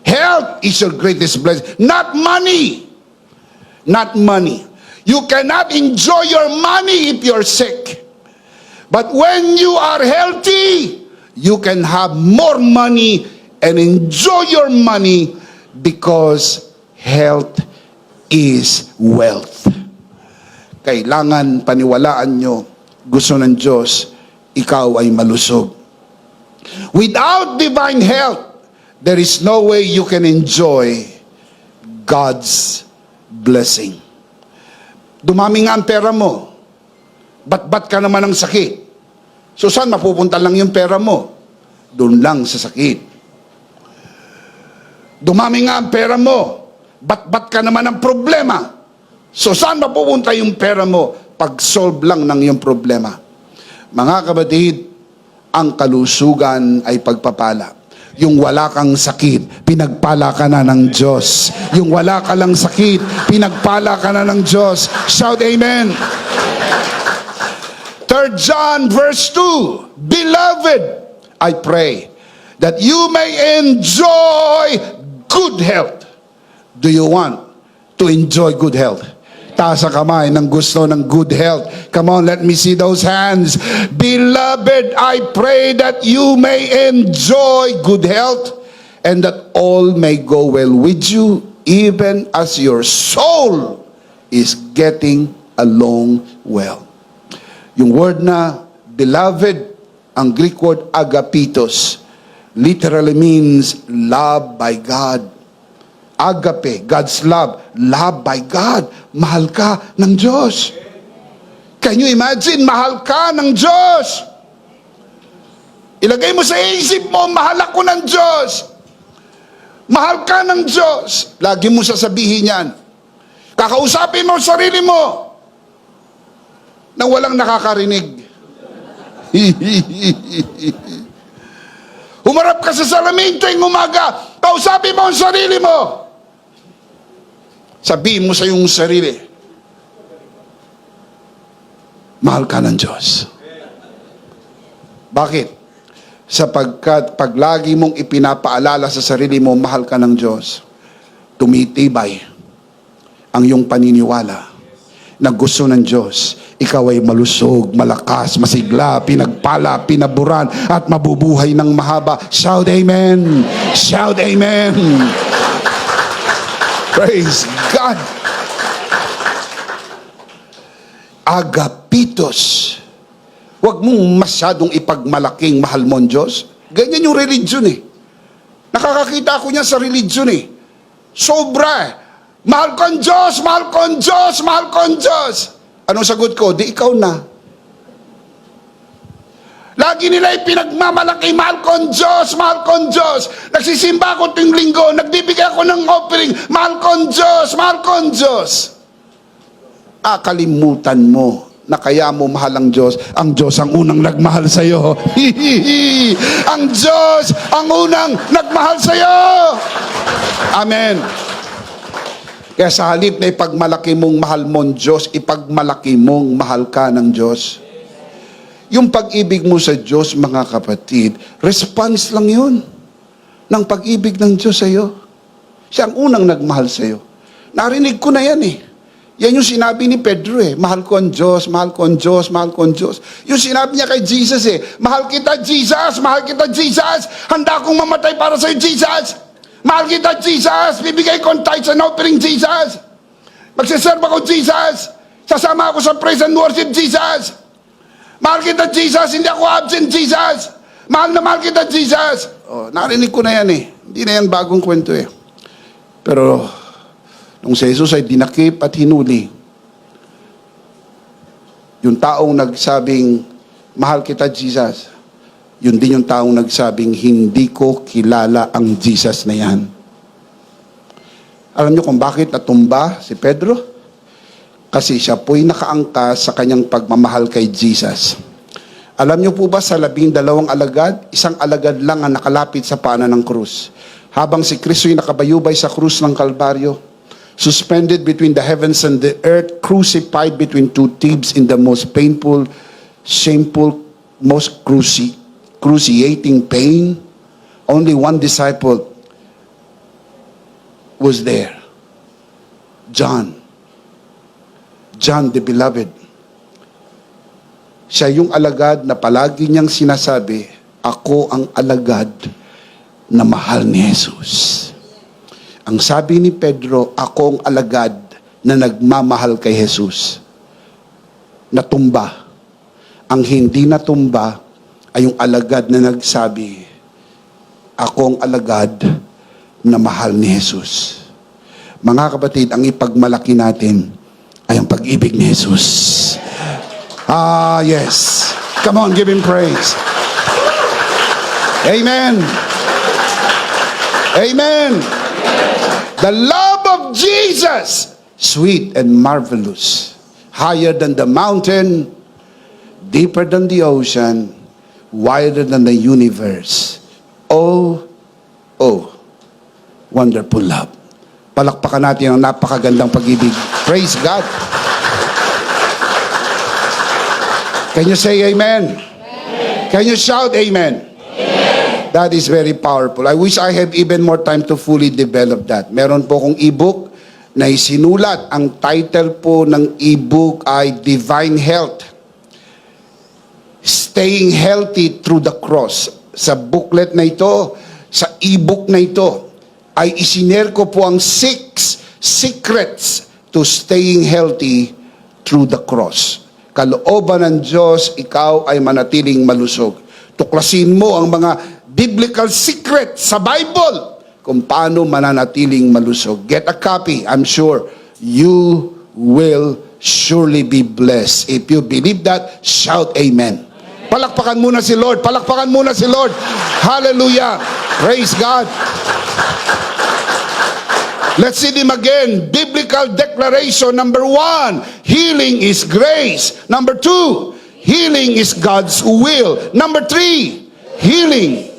Health is your greatest blessing. Not money. Not money. You cannot enjoy your money if you're sick. But when you are healthy, you can have more money and enjoy your money because health is wealth. Kailangan paniwalaan nyo, gusto ng Diyos, ikaw ay malusog. Without divine health, there is no way you can enjoy God's blessing. Dumami nga ang pera mo. Bat-bat ka naman ng sakit. So saan mapupunta lang yung pera mo? Doon lang sa sakit. Dumami nga ang pera mo. Bat-bat ka naman ng problema. So saan mapupunta yung pera mo? Pag-solve lang ng iyong problema. Mga kapatid, ang kalusugan ay pagpapala. Yung wala kang sakit, pinagpala ka na ng Diyos. Yung wala ka lang sakit, pinagpala ka na ng Diyos. Shout amen. 3 John verse 2, Beloved, I pray that you may enjoy good health. Do you want to enjoy good health? Taas sa kamay ng gusto ng good health. Come on, let me see those hands. Beloved, I pray that you may enjoy good health and that all may go well with you, even as your soul is getting along well. Yung word na beloved, ang Greek word agapitos, literally means love by God. Agape, God's love. Love by God. Mahal ka ng Diyos. Can you imagine? Mahal ka ng Diyos. Ilagay mo sa isip mo, mahal ako ng Diyos. Mahal ka ng Diyos. Lagi mo sasabihin yan. Kakausapin mo sarili mo nang walang nakakarinig. Humarap ka sa salamin tuwing umaga. Kausapin mo ang sarili mo. Sabihin mo sa iyong sarili, mahal ka ng Diyos. Bakit? Sapagkat pag lagi mong ipinapaalala sa sarili mo, mahal ka ng Diyos, tumitibay ang iyong paniniwala na gusto ng Diyos. Ikaw ay malusog, malakas, masigla, pinagpala, pinaburan, at mabubuhay ng mahaba. Shout amen! Shout amen! Praise God! Agapitos. Huwag mong masyadong ipagmalaking mahal mo ang Diyos. Ganyan yung religion eh. Nakakakita ako niya sa religion eh. Sobra eh. Mahal ko ang Diyos, mahal ko ang Diyos, mahal ko ang Diyos. Anong sagot ko? Di ikaw na. Lagi nila ipinagmamalaki, mahal ko ang Diyos, mahal ko ang Diyos. Nagsisimba ako tuwing linggo, nagbibigay ako ng offering, mahal ko ang Diyos, mahal ko ang Diyos. Kalimutan mo na kaya mo mahal ang Diyos ang unang nagmahal sa iyo. Ang Diyos ang unang nagmahal sa iyo. Amen. Kaya sa halip na ipagmalaki mong mahal mo ang Diyos, ipagmalaki mong mahal ka ng Diyos. Yung pag-ibig mo sa Diyos, mga kapatid, response lang yun ng pag-ibig ng Diyos sa iyo. Siya ang unang nagmahal sa iyo. Narinig ko na yan eh. Yan yung sinabi ni Pedro eh. Mahal ko ang Diyos, mahal ko ang Diyos, mahal ko ang Diyos. Yung sinabi niya kay Jesus eh. Mahal kita, Jesus, mahal kita, Jesus. Handa akong mamatay para sa iyo, Jesus. Mahal kita, Jesus. Bibigay ko ang tithes and offering, Jesus. Magsiserve ako, Jesus. Sasama ako sa praise and worship, Jesus. Mahal kita, Jesus. Hindi ako absent, Jesus. Mahal na mahal kita, Jesus. Oh, narinig ko na yan eh. Hindi na yan bagong kwento eh. Pero, nung si Jesus ay dinakip at hinuli, yung taong nagsabing, mahal kita, Jesus, yun din yung taong nagsabing, hindi ko kilala ang Jesus na yan. Alam niyo kung bakit natumba si Pedro? Kasi siya po'y nakaangkas sa kanyang pagmamahal kay Jesus. Alam niyo po ba sa 12 alagad, isang alagad lang ang nakalapit sa paanan ng krus. Habang si Kristo'y nakabayubay sa krus ng Kalbaryo, suspended between the heavens and the earth, crucified between two thieves in the most painful, shameful, most cruciating pain, only one disciple was there. John the beloved. Siya yung alagad na palagi niyang sinasabi, ako ang alagad na mahal ni Jesus. Ang sabi ni Pedro, ako ang alagad na nagmamahal kay Jesus. Natumba. Ang hindi natumba ay yung alagad na nagsabi, ako ang alagad na mahal ni Jesus. Mga kapatid, ang ipagmalaki natin ay ang pag-ibig ni Jesus. Ah, yes. Come on, give Him praise. Amen. Amen. The love of Jesus, sweet and marvelous, higher than the mountain, deeper than the ocean, wider than the universe. Oh, wonderful love. Palakpakan natin ang napakagandang pag-ibig. Praise God. Can you say amen? Amen. Can you shout amen? Amen? That is very powerful. I wish I have even more time to fully develop that. Meron po akong ebook na isinulat. Ang title po ng ebook ay Divine Health. Staying Healthy Through the Cross. Sa booklet na ito, sa ebook na ito, ay isinare ko po ang 6 secrets to staying healthy through the cross. Kalooban ng Diyos, ikaw ay manatiling malusog. Tuklasin mo ang mga biblical secrets sa Bible kung paano mananatiling malusog. Get a copy. I'm sure you will surely be blessed. If you believe that, shout amen. Palakpakan muna si Lord. Palakpakan muna si Lord. Hallelujah. Praise God. Let's see them again. Biblical declaration. Number 1, healing is grace. Number 2, healing is God's will. Number 3, healing.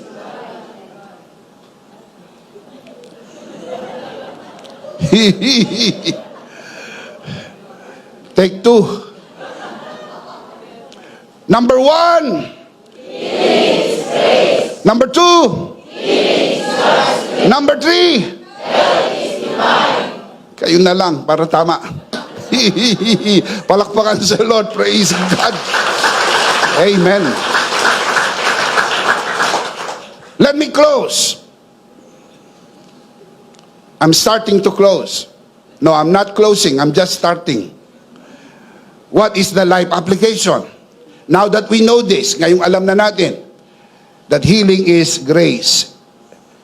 Take 2. Number 1, healing is grace. Number 2, healing is God's will. Number 3, kayo na lang para tama. Palakpakan sa Lord. Praise God. Amen. Let me close. I'm starting to close. No, I'm not closing. I'm just starting. What is the life application? Now that we know this, ngayong alam na natin that healing is grace.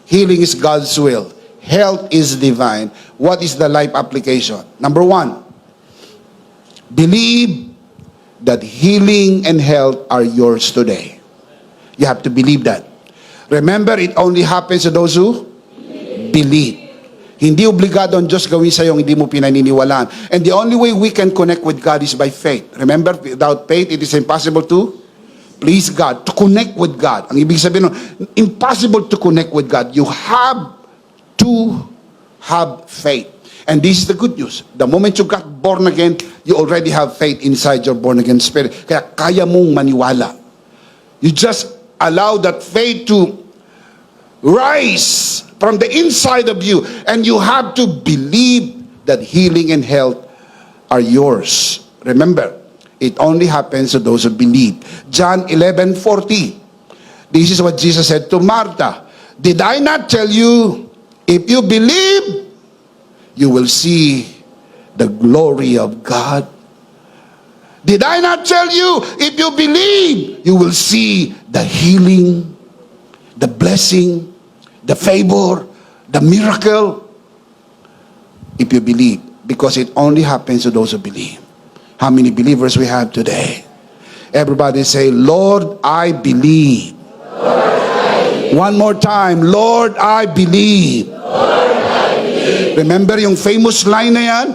Healing is God's will. Health is divine. What is the life application? Number 1, believe that healing and health are yours today. You have to believe that. Remember, it only happens to those who believe. Hindi obligado ang Diyos gawin sa'yo, hindi mo pinaniniwalaan. And the only way we can connect with God is by faith. Remember, without faith, it is impossible to please God, to connect with God. Ang ibig sabihin nun, impossible to connect with God. You have to have faith. And this is the good news. The moment you got born again, you already have faith inside your born again spirit. Kaya kaya mong maniwala. You just allow that faith to rise from the inside of you. And you have to believe that healing and health are yours. Remember, it only happens to those who believe. John 11:40. This is what Jesus said to Martha. Did I not tell you, If you believe, you will see the glory of God. Did I not tell you, if you believe, you will see the healing, the blessing, the favor, the miracle? If you believe, because it only happens to those who believe. How many believers we have today? Everybody say, Lord, I believe. One more time, Lord, I believe. Remember yung famous line na yan?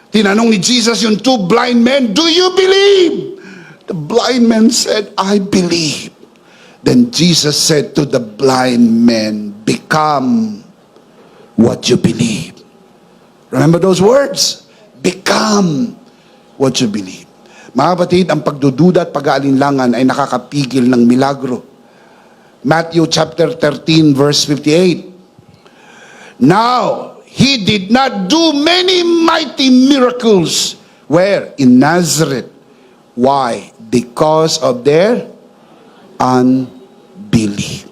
Tinanong ni Jesus yung two blind men, do you believe? The blind man said, I believe. Then Jesus said to the blind men, become what you believe. Remember those words? Become what you believe. Mga kapatid, ang pagdududa at pag-aalinlangan ay nakakapigil ng milagro. Matthew chapter 13 verse 58. Now, he did not do many mighty miracles. Where? In Nazareth. Why? Because of their unbelief.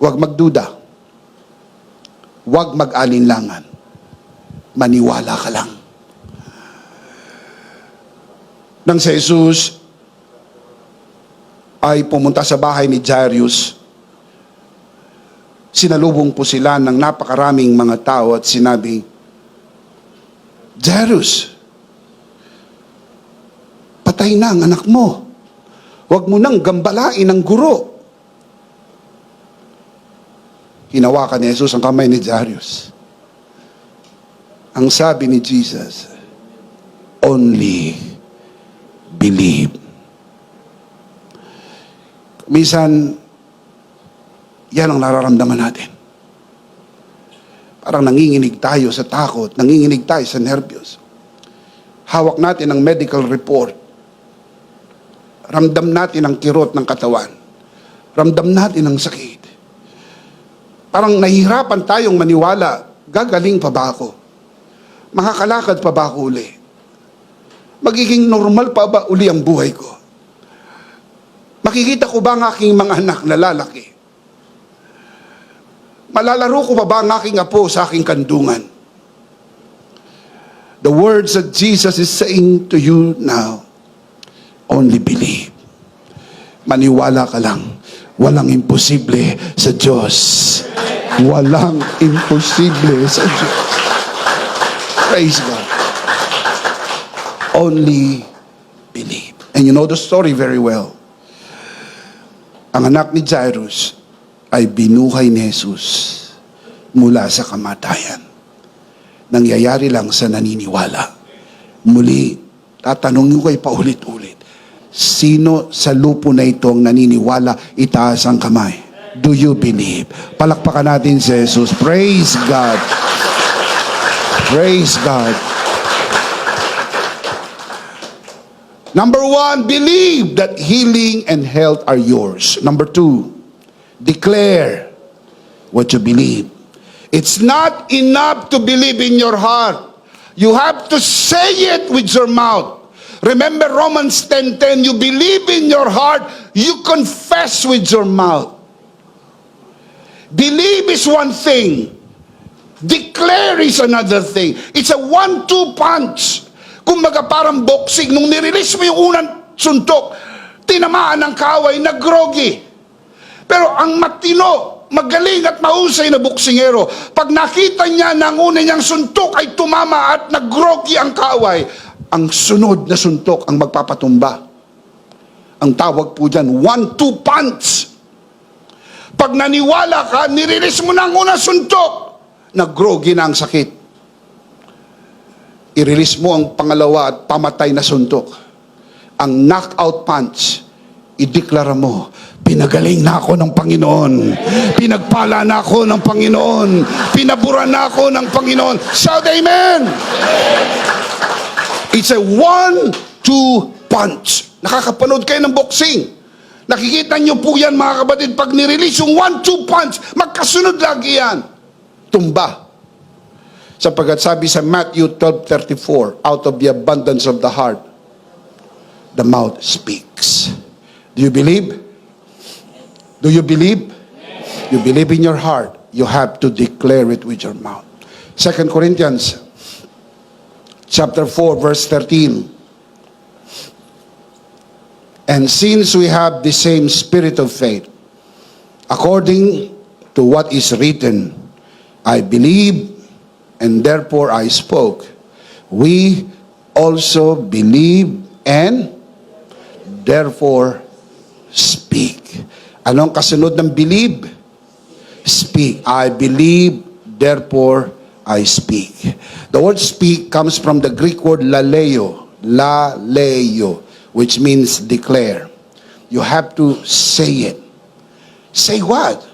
Huwag magduda. Huwag mag-alinlangan. Maniwala ka lang. Nang si Jesus ay pumunta sa bahay ni Jairus, sinalubong po sila ng napakaraming mga tao at sinabi, Jairus, patay na ang anak mo. Huwag mo nang gambalain ang guro. Hinawakan ni Jesus ang kamay ni Jairus. Ang sabi ni Jesus, only believe. Minsan, yan ang nararamdaman natin. Parang nanginginig tayo sa takot, nanginginig tayo sa nervyos. Hawak natin ang medical report. Ramdam natin ang kirot ng katawan. Ramdam natin ang sakit. Parang nahihirapan tayong maniwala, gagaling pa ba ako? Makakalakad pa ba ako uli? Magiging normal pa ba uli ang buhay ko? Makikita ko ba ang aking mga anak na lalaki? Malalaro ko pa ba ang aking apo sa aking kandungan? The words that Jesus is saying to you now, only believe. Maniwala ka lang. Walang imposible sa Diyos. Walang imposible sa Diyos. Praise God. Only believe. And you know the story very well. Ang anak ni Jairus ay binuhay ni Jesus mula sa kamatayan. Nangyayari lang sa naniniwala. Muli, tatanungin ko ay paulit-ulit. Sino sa lupo na ito ang naniniwala? Itaas ang kamay. Do you believe? Palakpakan natin si Jesus. Praise God. Praise God. Number one, believe that healing and health are yours. Number two, declare what you believe. It's not enough to believe in your heart. You have to say it with your mouth. Remember Romans 10:10, you believe in your heart, you confess with your mouth. Believe is one thing. Declare is another thing. It's a 1-2 punch. Kumbaga parang boxing, nung nirelease mo yung unang suntok, tinamaan ng kaaway, nagrogi. Pero ang matino, magaling at mahusay na boksingero, pag nakita niya na ang una niyang suntok ay tumama at nagrogi ang kaaway, ang sunod na suntok ang magpapatumba. Ang tawag po dyan, 1-2 punch. Pag naniwala ka, nirelease mo na ang unang suntok, nagrogi na ang sakit. I-release mo ang pangalawa at pamatay na suntok. Ang knockout punch, ideklara mo, pinagaling na ako ng Panginoon. Pinagpala na ako ng Panginoon. Pinabura na ako ng Panginoon. Shout amen! It's a 1-2 punch. Nakakapanood kayo ng boxing. Nakikita nyo po yan mga kapatid. Pag nirelease yung 1-2 punch, magkasunod lagi yan. Tumba. Sapagkat sabi sa Matthew 12:34, out of the abundance of the heart, the mouth speaks. Do you believe? Do you believe? You believe in your heart. You have to declare it with your mouth. 2 Corinthians chapter 4, verse 13. And since we have the same spirit of faith, according to what is written, I believe, and therefore I spoke. We also believe and therefore speak. Anong kasunod ng believe? Speak. I believe, therefore I speak. The word speak comes from the Greek word laleo, which means declare. You have to say it. Say what?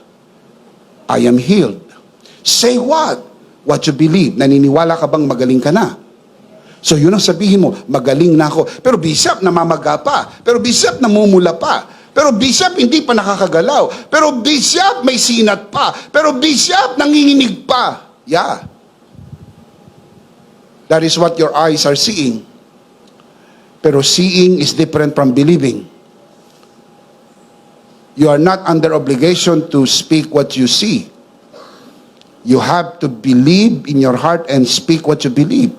I am healed. Say what? What you believe. Naniniwala ka bang magaling ka na? So yun ang sabihin mo, magaling na ako. Pero Bishop, namamaga pa. Pero Bishop, namumula pa. Pero Bishop, hindi pa nakakagalaw. Pero Bishop, may sinat pa. Pero Bishop, nanginginig pa. Yeah. That is what your eyes are seeing. Pero seeing is different from believing. You are not under obligation to speak what you see. You have to believe in your heart and speak what you believe.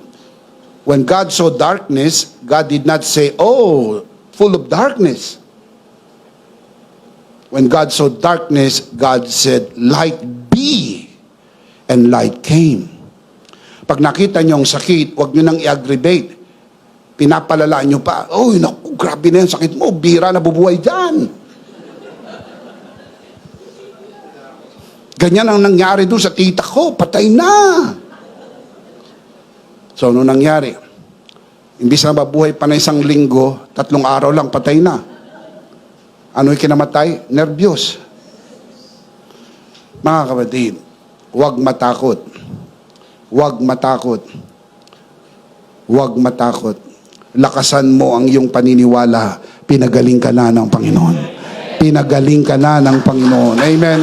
When God saw darkness, God did not say, oh, full of darkness. When God saw darkness, God said, light be. And light came. Pag nakita niyo ang sakit, huwag niyo nang i-aggravate. Pinapalala niyo pa. Oh, naku, grabe na yung sakit mo. Bira na bubuhay dyan. Ganyan ang nangyari doon sa tita ko. Patay na. So, ano nangyari? Imbis na mabuhay pa na 1 linggo, 3 araw lang, patay na. Ano yung kinamatay? Nervyos. Mga kapatid, huwag matakot. Huwag matakot. Huwag matakot. Lakasan mo ang iyong paniniwala. Pinagaling ka na ng Panginoon. Pinagaling ka na ng Panginoon. Amen.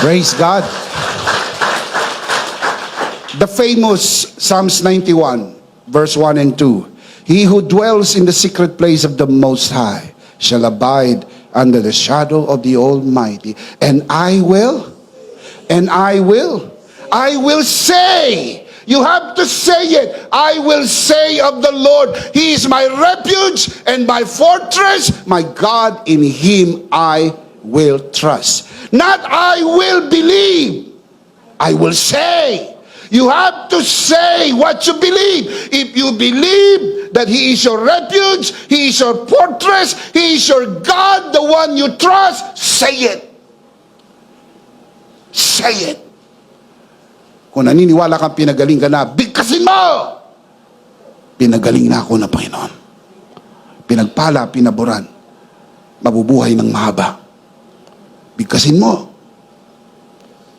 Praise God. The famous Psalms 91, verse 1 and 2. He who dwells in the secret place of the Most High shall abide under the shadow of the Almighty. And I will say, you have to say it, I will say of the Lord, He is my refuge and my fortress, my God, in Him I will trust. Not I will believe, I will say. You have to say what you believe. If you believe that He is your refuge, He is your fortress, He is your God, the one you trust, say it. Say it. Kung naniniwala kang pinagaling ka na, bigkasin mo! Pinagaling na ako ng Panginoon. Pinagpala, pinaboran. Mabubuhay ng mahaba. Bigkasin mo.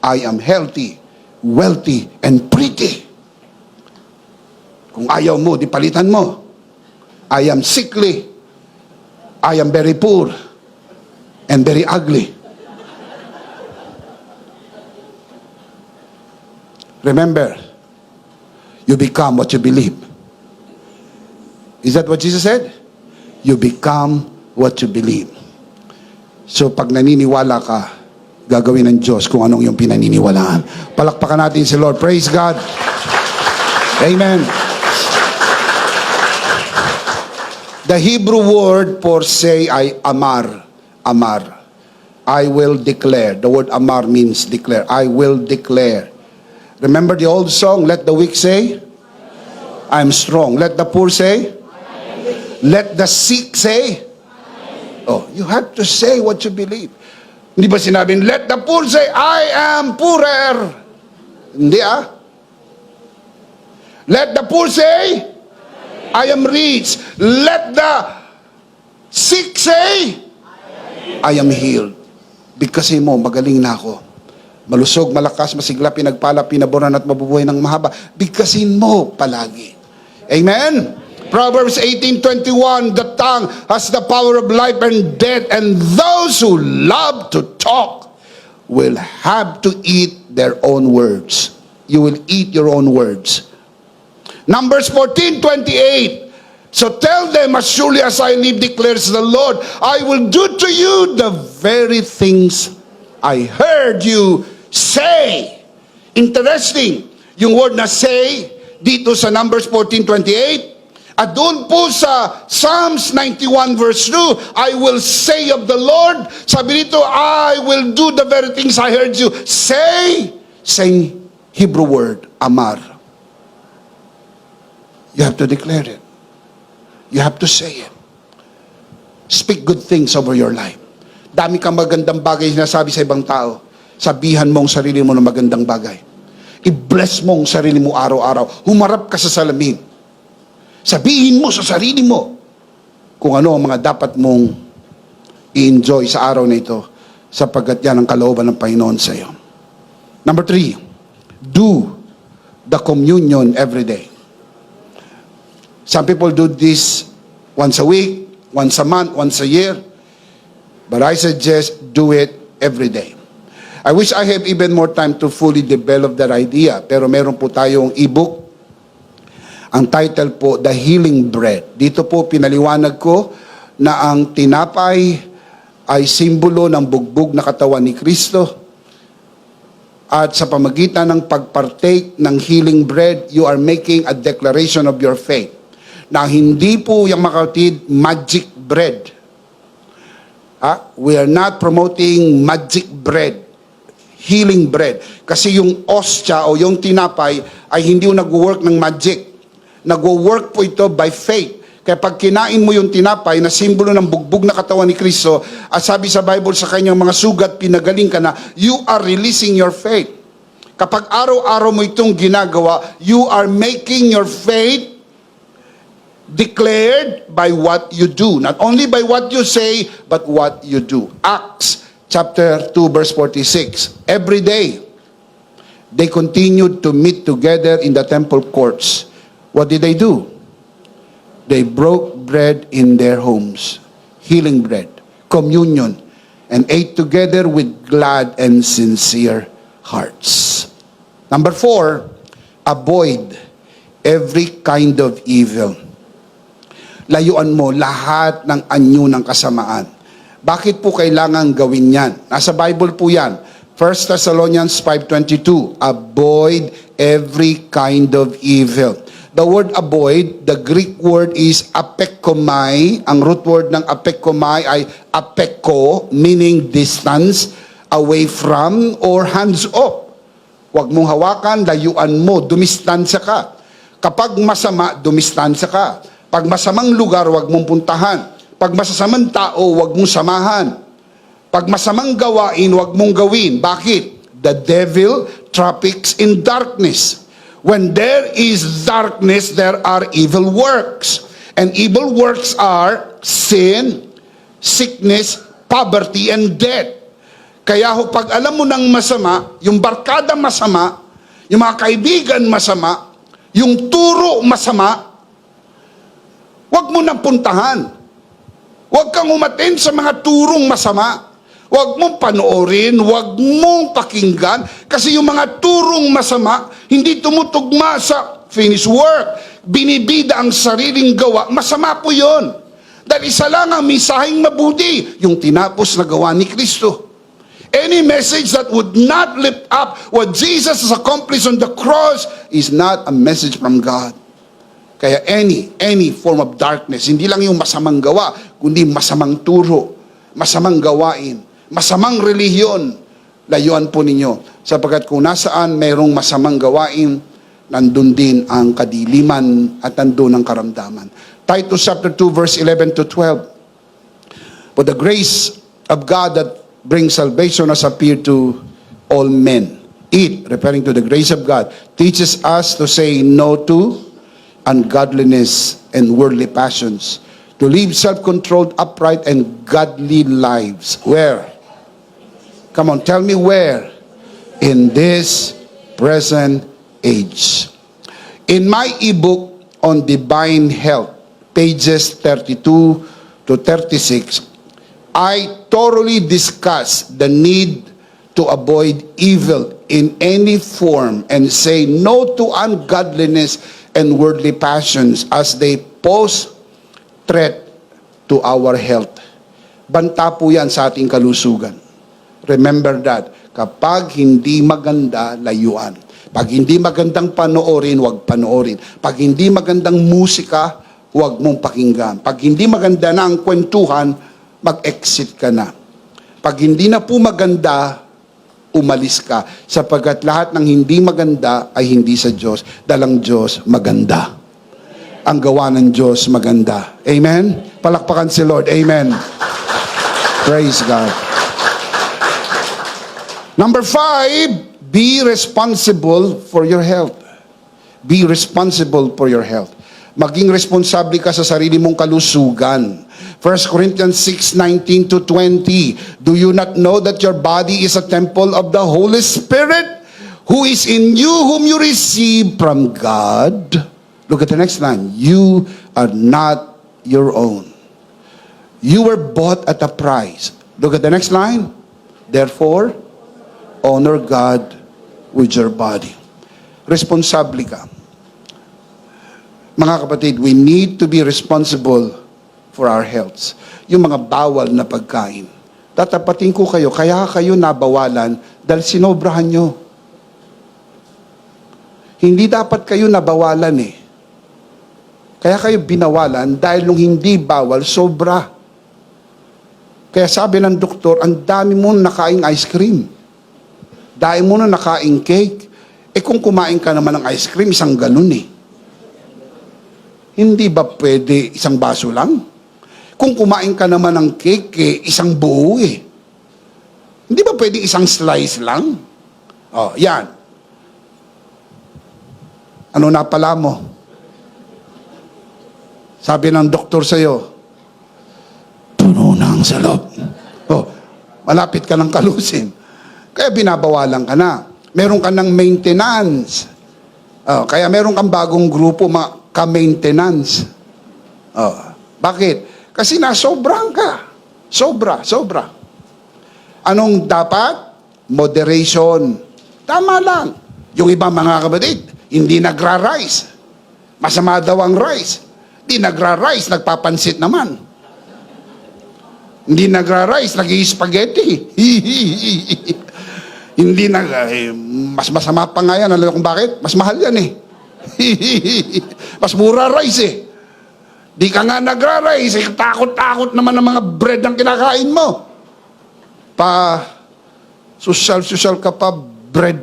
I am healthy, wealthy, and pretty. Kung ayaw mo, di palitan mo. I am sickly. I am very poor and very ugly. Remember, you become what you believe. Is that what Jesus said? You become what you believe. So pag naniniwala ka, gagawin ng Diyos kung anong yung pinaniniwalaan. Palakpakan natin si Lord. Praise God. Amen. The Hebrew word for say ay amar. Amar. I will declare. The word amar means declare. I will declare. Remember the old song, let the weak say, I'm strong. Let the poor say, let the sick say. Oh, you have to say what you believe. Hindi ba sinabing, let the poor say, I am poorer. Hindi Let the poor say, I am rich. Let the sick say, I am healed. Bigkasin mo, magaling na ako. Malusog, malakas, masigla, pinagpala, pinaboran at mabubuhay ng mahaba. Bigkasin mo palagi. Amen? Proverbs 18:21, the tongue has the power of life and death, and those who love to talk will have to eat their own words. You will eat your own words. Numbers 14:28. So tell them, as surely as I live, declares the Lord, I will do to you the very things I heard you Say. Interesting. Yung word na say, dito sa Numbers 14:28, at doon po sa Psalms 91 verse 2, I will say of the Lord, sabi dito, I will do the very things I heard you say. Same Hebrew word, amar. You have to declare it. You have to say it. Speak good things over your life. Dami kang magandang bagay na sinasabi sa ibang tao. Sabihan mo ang sarili mo ng magandang bagay. I-bless mo ang sarili mo araw-araw. Humarap ka sa salamin. Sabihin mo sa sarili mo kung ano ang mga dapat mong i-enjoy sa araw na ito sapagkat yan ang kalooban ng Panginoon sa iyo. Number 3, do the communion every day. Some people do this once a week, once a month, once a year. But I suggest do it every day. I wish I have even more time to fully develop that idea. Pero meron po tayong ebook. Ang title po, The Healing Bread. Dito po pinaliwanag ko na ang tinapay ay simbolo ng bugbog na katawan ni Kristo. At sa pamagitan ng pagpartake ng healing bread, you are making a declaration of your faith. Na hindi po yung makatid magic bread. We are not promoting magic bread. Healing bread. Kasi yung ostya o yung tinapay ay hindi yung nag-work ng magic. Nag-work po ito by faith. Kaya pag kinain mo yung tinapay na simbolo ng bugbog na katawan ni Kristo, at sabi sa Bible sa kanyang mga sugat, pinagaling ka na, you are releasing your faith. Kapag araw-araw mo itong ginagawa, you are making your faith declared by what you do. Not only by what you say, but what you do. Acts chapter 2 verse 46. Every day, they continued to meet together in the temple courts. What did they do? They broke bread in their homes. Healing bread, communion, and ate together with glad and sincere hearts. Number 4, avoid every kind of evil. Layuan mo lahat ng anyo ng kasamaan. Bakit po kailangan gawin yan? Nasa Bible po yan. 1 Thessalonians 5:22, avoid every kind of evil. The word avoid, the Greek word is apekomai. Ang root word ng apekomai ay apeko, meaning distance, away from, or hands off. Huwag mong hawakan, layuan mo, dumistansya ka. Kapag masama, dumistansya ka. Pag masamang lugar, huwag mong puntahan. Pag masasamang tao, huwag mong samahan. Pag masamang gawain, huwag mong gawin. Bakit? The devil traffics in darkness. When there is darkness, there are evil works. And evil works are sin, sickness, poverty, and death. Kaya pag alam mo ng masama, yung barkada masama, yung mga kaibigan masama, yung turo masama, huwag mo nang puntahan. Huwag kang umaten sa mga turong masama. Huwag mong panoorin, huwag mong pakinggan, kasi yung mga turong masama, hindi tumutugma sa finished work. Binibida ang sariling gawa, masama po yun. Dahil isa lang ang misaheng mabuti, yung tinapos na gawa ni Kristo. Any message that would not lift up what Jesus has accomplished on the cross is not a message from God. Kaya any form of darkness, hindi lang yung masamang gawa, kundi masamang turo, masamang gawain, masamang relihiyon, layuan po ninyo. Sapagkat kung nasaan mayroong masamang gawain, nandun din ang kadiliman at nandun ang karamdaman. Titus chapter 2 verse 11 to 12. For the grace of God that brings salvation has appeared to all men. It, referring to the grace of God, teaches us to say no to ungodliness and worldly passions, to live self-controlled, upright, and godly lives. Where? Come on, tell me where? In this present age. In my ebook on divine health, pages 32 to 36, I thoroughly discuss the need to avoid evil in any form and say no to ungodliness and worldly passions as they pose threat to our health. Banta po yan sa ating kalusugan. Remember that. Kapag hindi maganda, layuan. Pag hindi magandang panoorin, huwag panoorin. Pag hindi magandang musika, huwag mong pakinggan. Pag hindi maganda na ang kwentuhan, mag-exit ka na. Pag hindi na po maganda, umalis ka. Sapagkat lahat ng hindi maganda ay hindi sa Diyos. Dalang Diyos, maganda. Ang gawa ng Diyos, maganda. Amen? Palakpakan si Lord. Amen. Praise God. Number 5, be responsible for your health. Be responsible for your health. Maging responsable ka sa sarili mong kalusugan. 1 Corinthians 6:19 to 20. Do you not know that your body is a temple of the Holy Spirit, who is in you, whom you receive from God? Look at the next line. You are not your own. You were bought at a price. Look at the next line. Therefore, honor God with your body. Responsable ka. Mga kapatid, we need to be responsible for our health. Yung mga bawal na pagkain. Tatapatin ko kayo, kaya kayo nabawalan dahil sinobrahan nyo. Hindi dapat kayo nabawalan eh. Kaya kayo binawalan dahil nung hindi bawal, sobra. Kaya sabi ng doktor, ang dami mo nakaing ice cream. Dahil mo na nakaing cake. Eh kung kumain ka naman ng ice cream, isang galon eh. Hindi ba pwede isang baso lang? Kung kumain ka naman ng cake, eh, isang buo eh. Hindi ba pwede isang slice lang? Oh, yan. Ano na pala mo? Sabi ng doktor sa'yo, puno na ang salop. Oh, malapit ka ng kalusin. Kaya binabawalan ka na. Meron ka ng maintenance. Oh, kaya meron kang bagong grupo, ka-maintenance. Oh, bakit? Kasi nasobrang ka. Sobra. Anong dapat? Moderation. Tama lang. Yung ibang mga kapatid, hindi nagra-rice. Masama daw ang rice. Hindi nagra-rice, nagpapansit naman. Hindi nagra-rice, nag-i-spaghetti. Hindi mas masama pa nga yan. Alam mo kung bakit? Mas mahal yan eh. Mas mura rice eh. Di ka nga nagra-rice, eh, takot-takot naman ang mga bread ang kinakain mo. Social ka pa, bread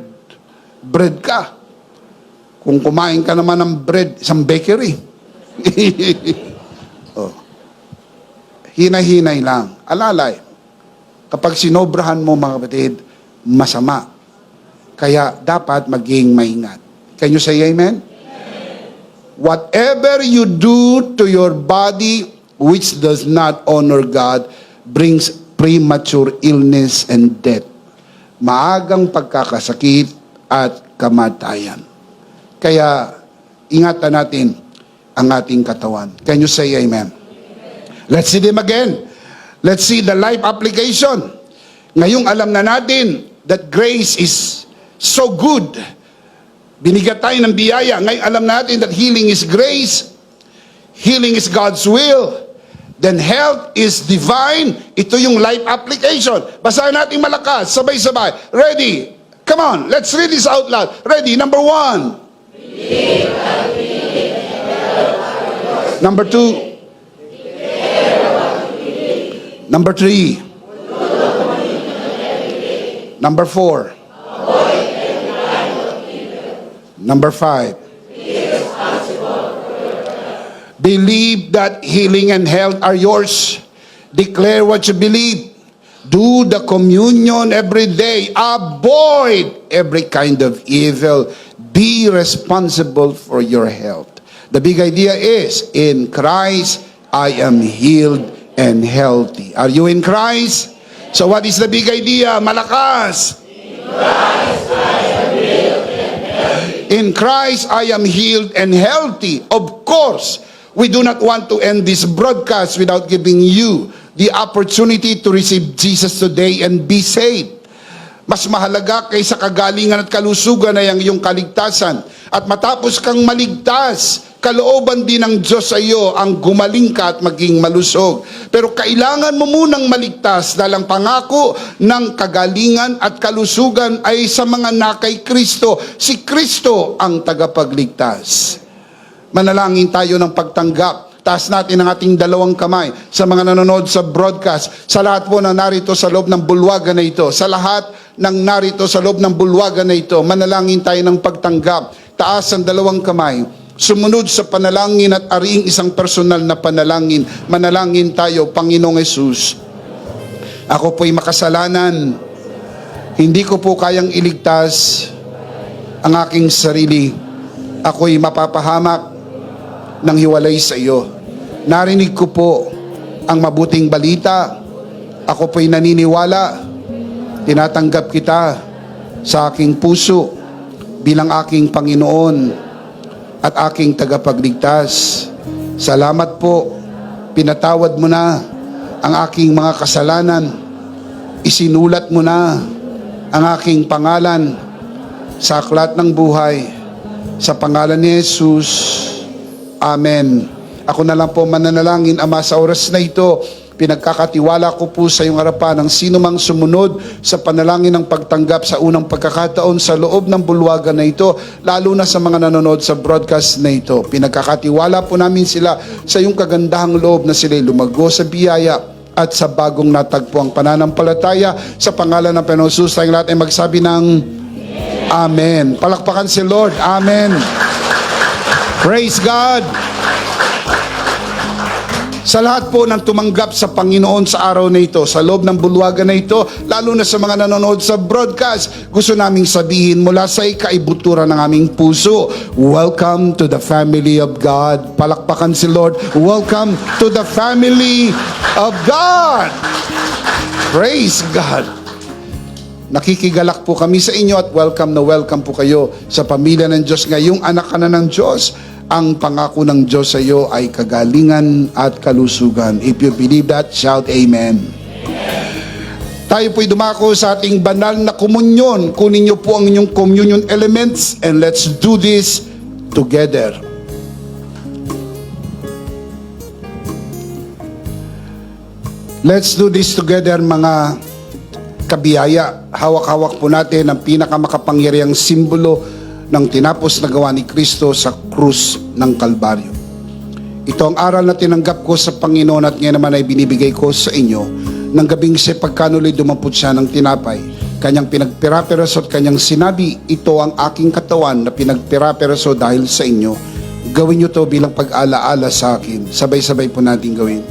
ka. Kung kumain ka naman ng bread, isang bakery. Oh. Hinay-hinay lang. Alalay. Kapag sinobrahan mo mga kapatid, masama. Kaya dapat maging maingat. Can you say amen? Whatever you do to your body which does not honor God brings premature illness and death. Maagang pagkakasakit at kamatayan. Kaya ingatan natin ang ating katawan. Can you say amen? Let's see them again. Let's see the life application. Ngayong alam na natin that grace is so good. Binigyan tayo ng biyaya. Ngayon alam natin that healing is grace. Healing is God's will. Then health is divine. Ito yung life application. Basahin natin malakas. Sabay-sabay. Ready? Come on. Let's read this out loud. Ready? Number 1. Number 2. Number 3. Number 4. Number 5. Believe that healing and health are yours. Declare what you believe. Do the communion every day. Avoid every kind of evil. Be responsible for your health. The big idea is, in Christ, I am healed and healthy. Are you in Christ? So what is the big idea? Malakas. In Christ, I am healed and healthy. Of course, we do not want to end this broadcast without giving you the opportunity to receive Jesus today and be saved. Mas mahalaga kaysa kagalingan at kalusugan ay ang iyong kaligtasan. At matapos kang maligtas, kalooban din ng Diyos sa iyo ang gumaling ka at maging malusog. Pero kailangan mo munang maligtas dahil ang pangako ng kagalingan at kalusugan ay sa mga nakay Kristo. Si Kristo ang tagapagligtas. Manalangin tayo ng pagtanggap. Taas natin ang ating dalawang kamay sa mga nanonood sa broadcast, sa lahat po na narito sa loob ng bulwagan na ito, sa lahat ng narito sa loob ng bulwagan na ito, manalangin tayo ng pagtanggap. Taas ang dalawang kamay, sumunod sa panalangin at ariing isang personal na panalangin. Manalangin tayo. Panginoong Hesus, ako po'y makasalanan, hindi ko po kayang iligtas ang aking sarili. Ako'y mapapahamak ng hiwalay sa iyo. Narinig ko po ang mabuting balita. Ako po'y naniniwala. Tinatanggap kita sa aking puso bilang aking Panginoon at aking tagapagligtas. Salamat po. Pinatawad mo na ang aking mga kasalanan. Isinulat mo na ang aking pangalan sa aklat ng buhay. Sa pangalan ni Jesus. Amen. Ako na lang po mananalangin, Ama, sa oras na ito. Pinagkakatiwala ko po sa iyong harapan ang sino mang sumunod sa panalangin ng pagtanggap sa unang pagkakataon sa loob ng bulwagan na ito, lalo na sa mga nanonood sa broadcast na ito. Pinagkakatiwala po namin sila sa iyong kagandahang loob na sila'y lumago sa biyaya at sa bagong natagpo ang pananampalataya. Sa pangalan ng Panginoon Jesus, tayong lahat ay magsabi ng Amen. Palakpakan si Lord. Amen. Praise God. Sa lahat po ng tumanggap sa Panginoon sa araw na ito, sa loob ng bulwagan na ito, lalo na sa mga nanonood sa broadcast, gusto naming sabihin mula sa ikaibuturan ng aming puso, welcome to the family of God. Palakpakan si Lord. Welcome to the family of God. Praise God. Nakikigalak po kami sa inyo at welcome na welcome po kayo sa pamilya ng Diyos. Ngayong anak ka na ng Diyos, ang pangako ng Diyos sa iyo ay kagalingan at kalusugan. If you believe that, shout Amen. Tayo po'y dumako sa ating banal na komunyon. Kunin niyo po ang inyong communion elements and let's do this together. Let's do this together, mga kabiyaya. Hawak-hawak po natin ang pinakamakapangyarihang simbolo ng tinapos na gawa ni Kristo sa krus ng Kalbaryo. Ito ang aral na tinanggap ko sa Panginoon at ngayon naman ay binibigay ko sa inyo. Nang gabing siya pagkanuli dumampot siya ng tinapay, kanyang pinagpirapiraso at kanyang sinabi, ito ang aking katawan na pinagpirapiraso dahil sa inyo. Gawin niyo to bilang pag-alaala sa akin. Sabay-sabay po natin gawin.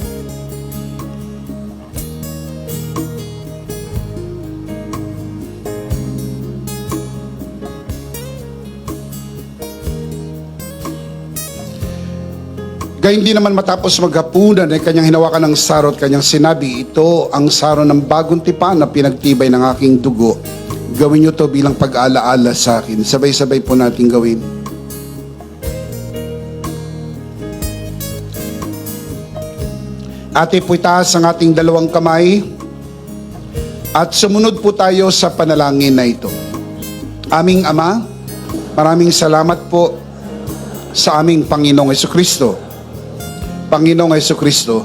Gayun din naman matapos maghapunan ay kanyang hinawakan ng saro at kanyang sinabi, ito ang saro ng bagong tipan na pinagtibay ng aking dugo. Gawin niyo to bilang pag-alaala sa akin. Sabay-sabay po natin gawin. Ate po itaas ang ating dalawang kamay at sumunod po tayo sa panalangin na ito. Aming Ama, maraming salamat po sa aming Panginoong Hesukristo. Panginoong Hesukristo,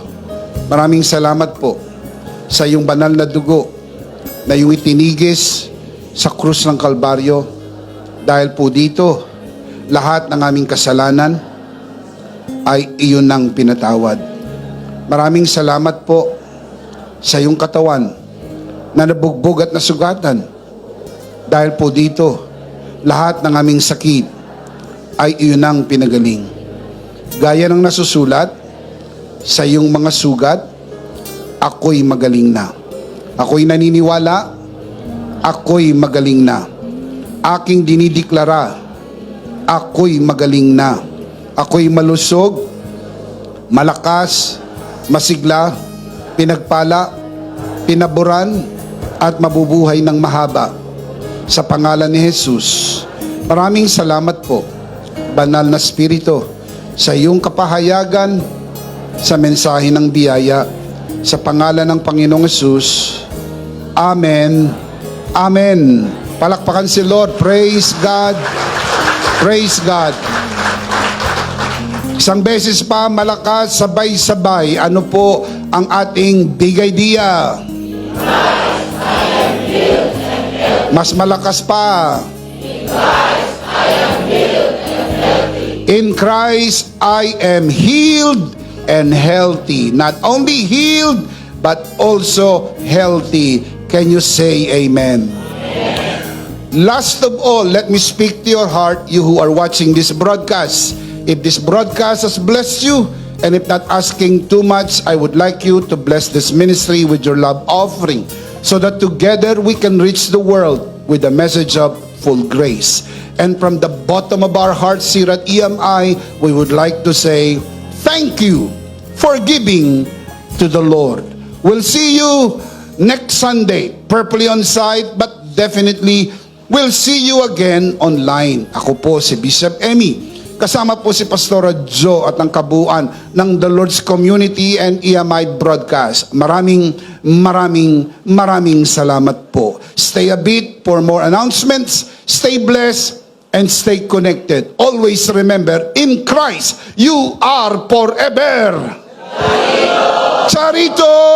maraming salamat po sa iyong banal na dugo na iyong itinigis sa krus ng Kalbaryo. Dahil po dito, lahat ng aming kasalanan ay iyon ang pinatawad. Maraming salamat po sa iyong katawan na nabugbog at nasugatan. Dahil po dito, lahat ng aming sakit ay iyon ang pinagaling. Gaya ng nasusulat, sa iyong mga sugat, ako'y magaling na. Ako'y naniniwala, ako'y magaling na. Aking dinideklara, ako'y magaling na. Ako'y malusog, malakas, masigla, pinagpala, pinaboran, at mabubuhay ng mahaba. Sa pangalan ni Jesus, maraming salamat po, Banal na Espiritu, sa iyong kapahayagan, sa mensahe ng biyaya, sa pangalan ng Panginoong Jesus. Amen. Amen. Palakpakan si Lord. Praise God. Praise God. Isang beses pa, malakas, sabay-sabay. Ano po ang ating big idea? Mas malakas pa. In Christ, I am healed and healthy. Not only healed, but also healthy. Can you say amen? Last of all, let me speak to your heart, you who are watching this broadcast. If this broadcast has blessed you, and if not asking too much, I would like you to bless this ministry with your love offering, so that together we can reach the world with the message of full grace. And from the bottom of our hearts here at EMI, we would like to say, thank you for giving to the Lord. We'll see you next Sunday, purposely on site, but definitely we'll see you again online. Ako po si Bishop Emmy. Kasama po si Pastora Jo at ang kabuuan ng The Lord's Community and EMI Broadcast. Maraming salamat po. Stay a bit for more announcements. Stay blessed and stay connected. Always remember, in Christ, you are forever. Charito!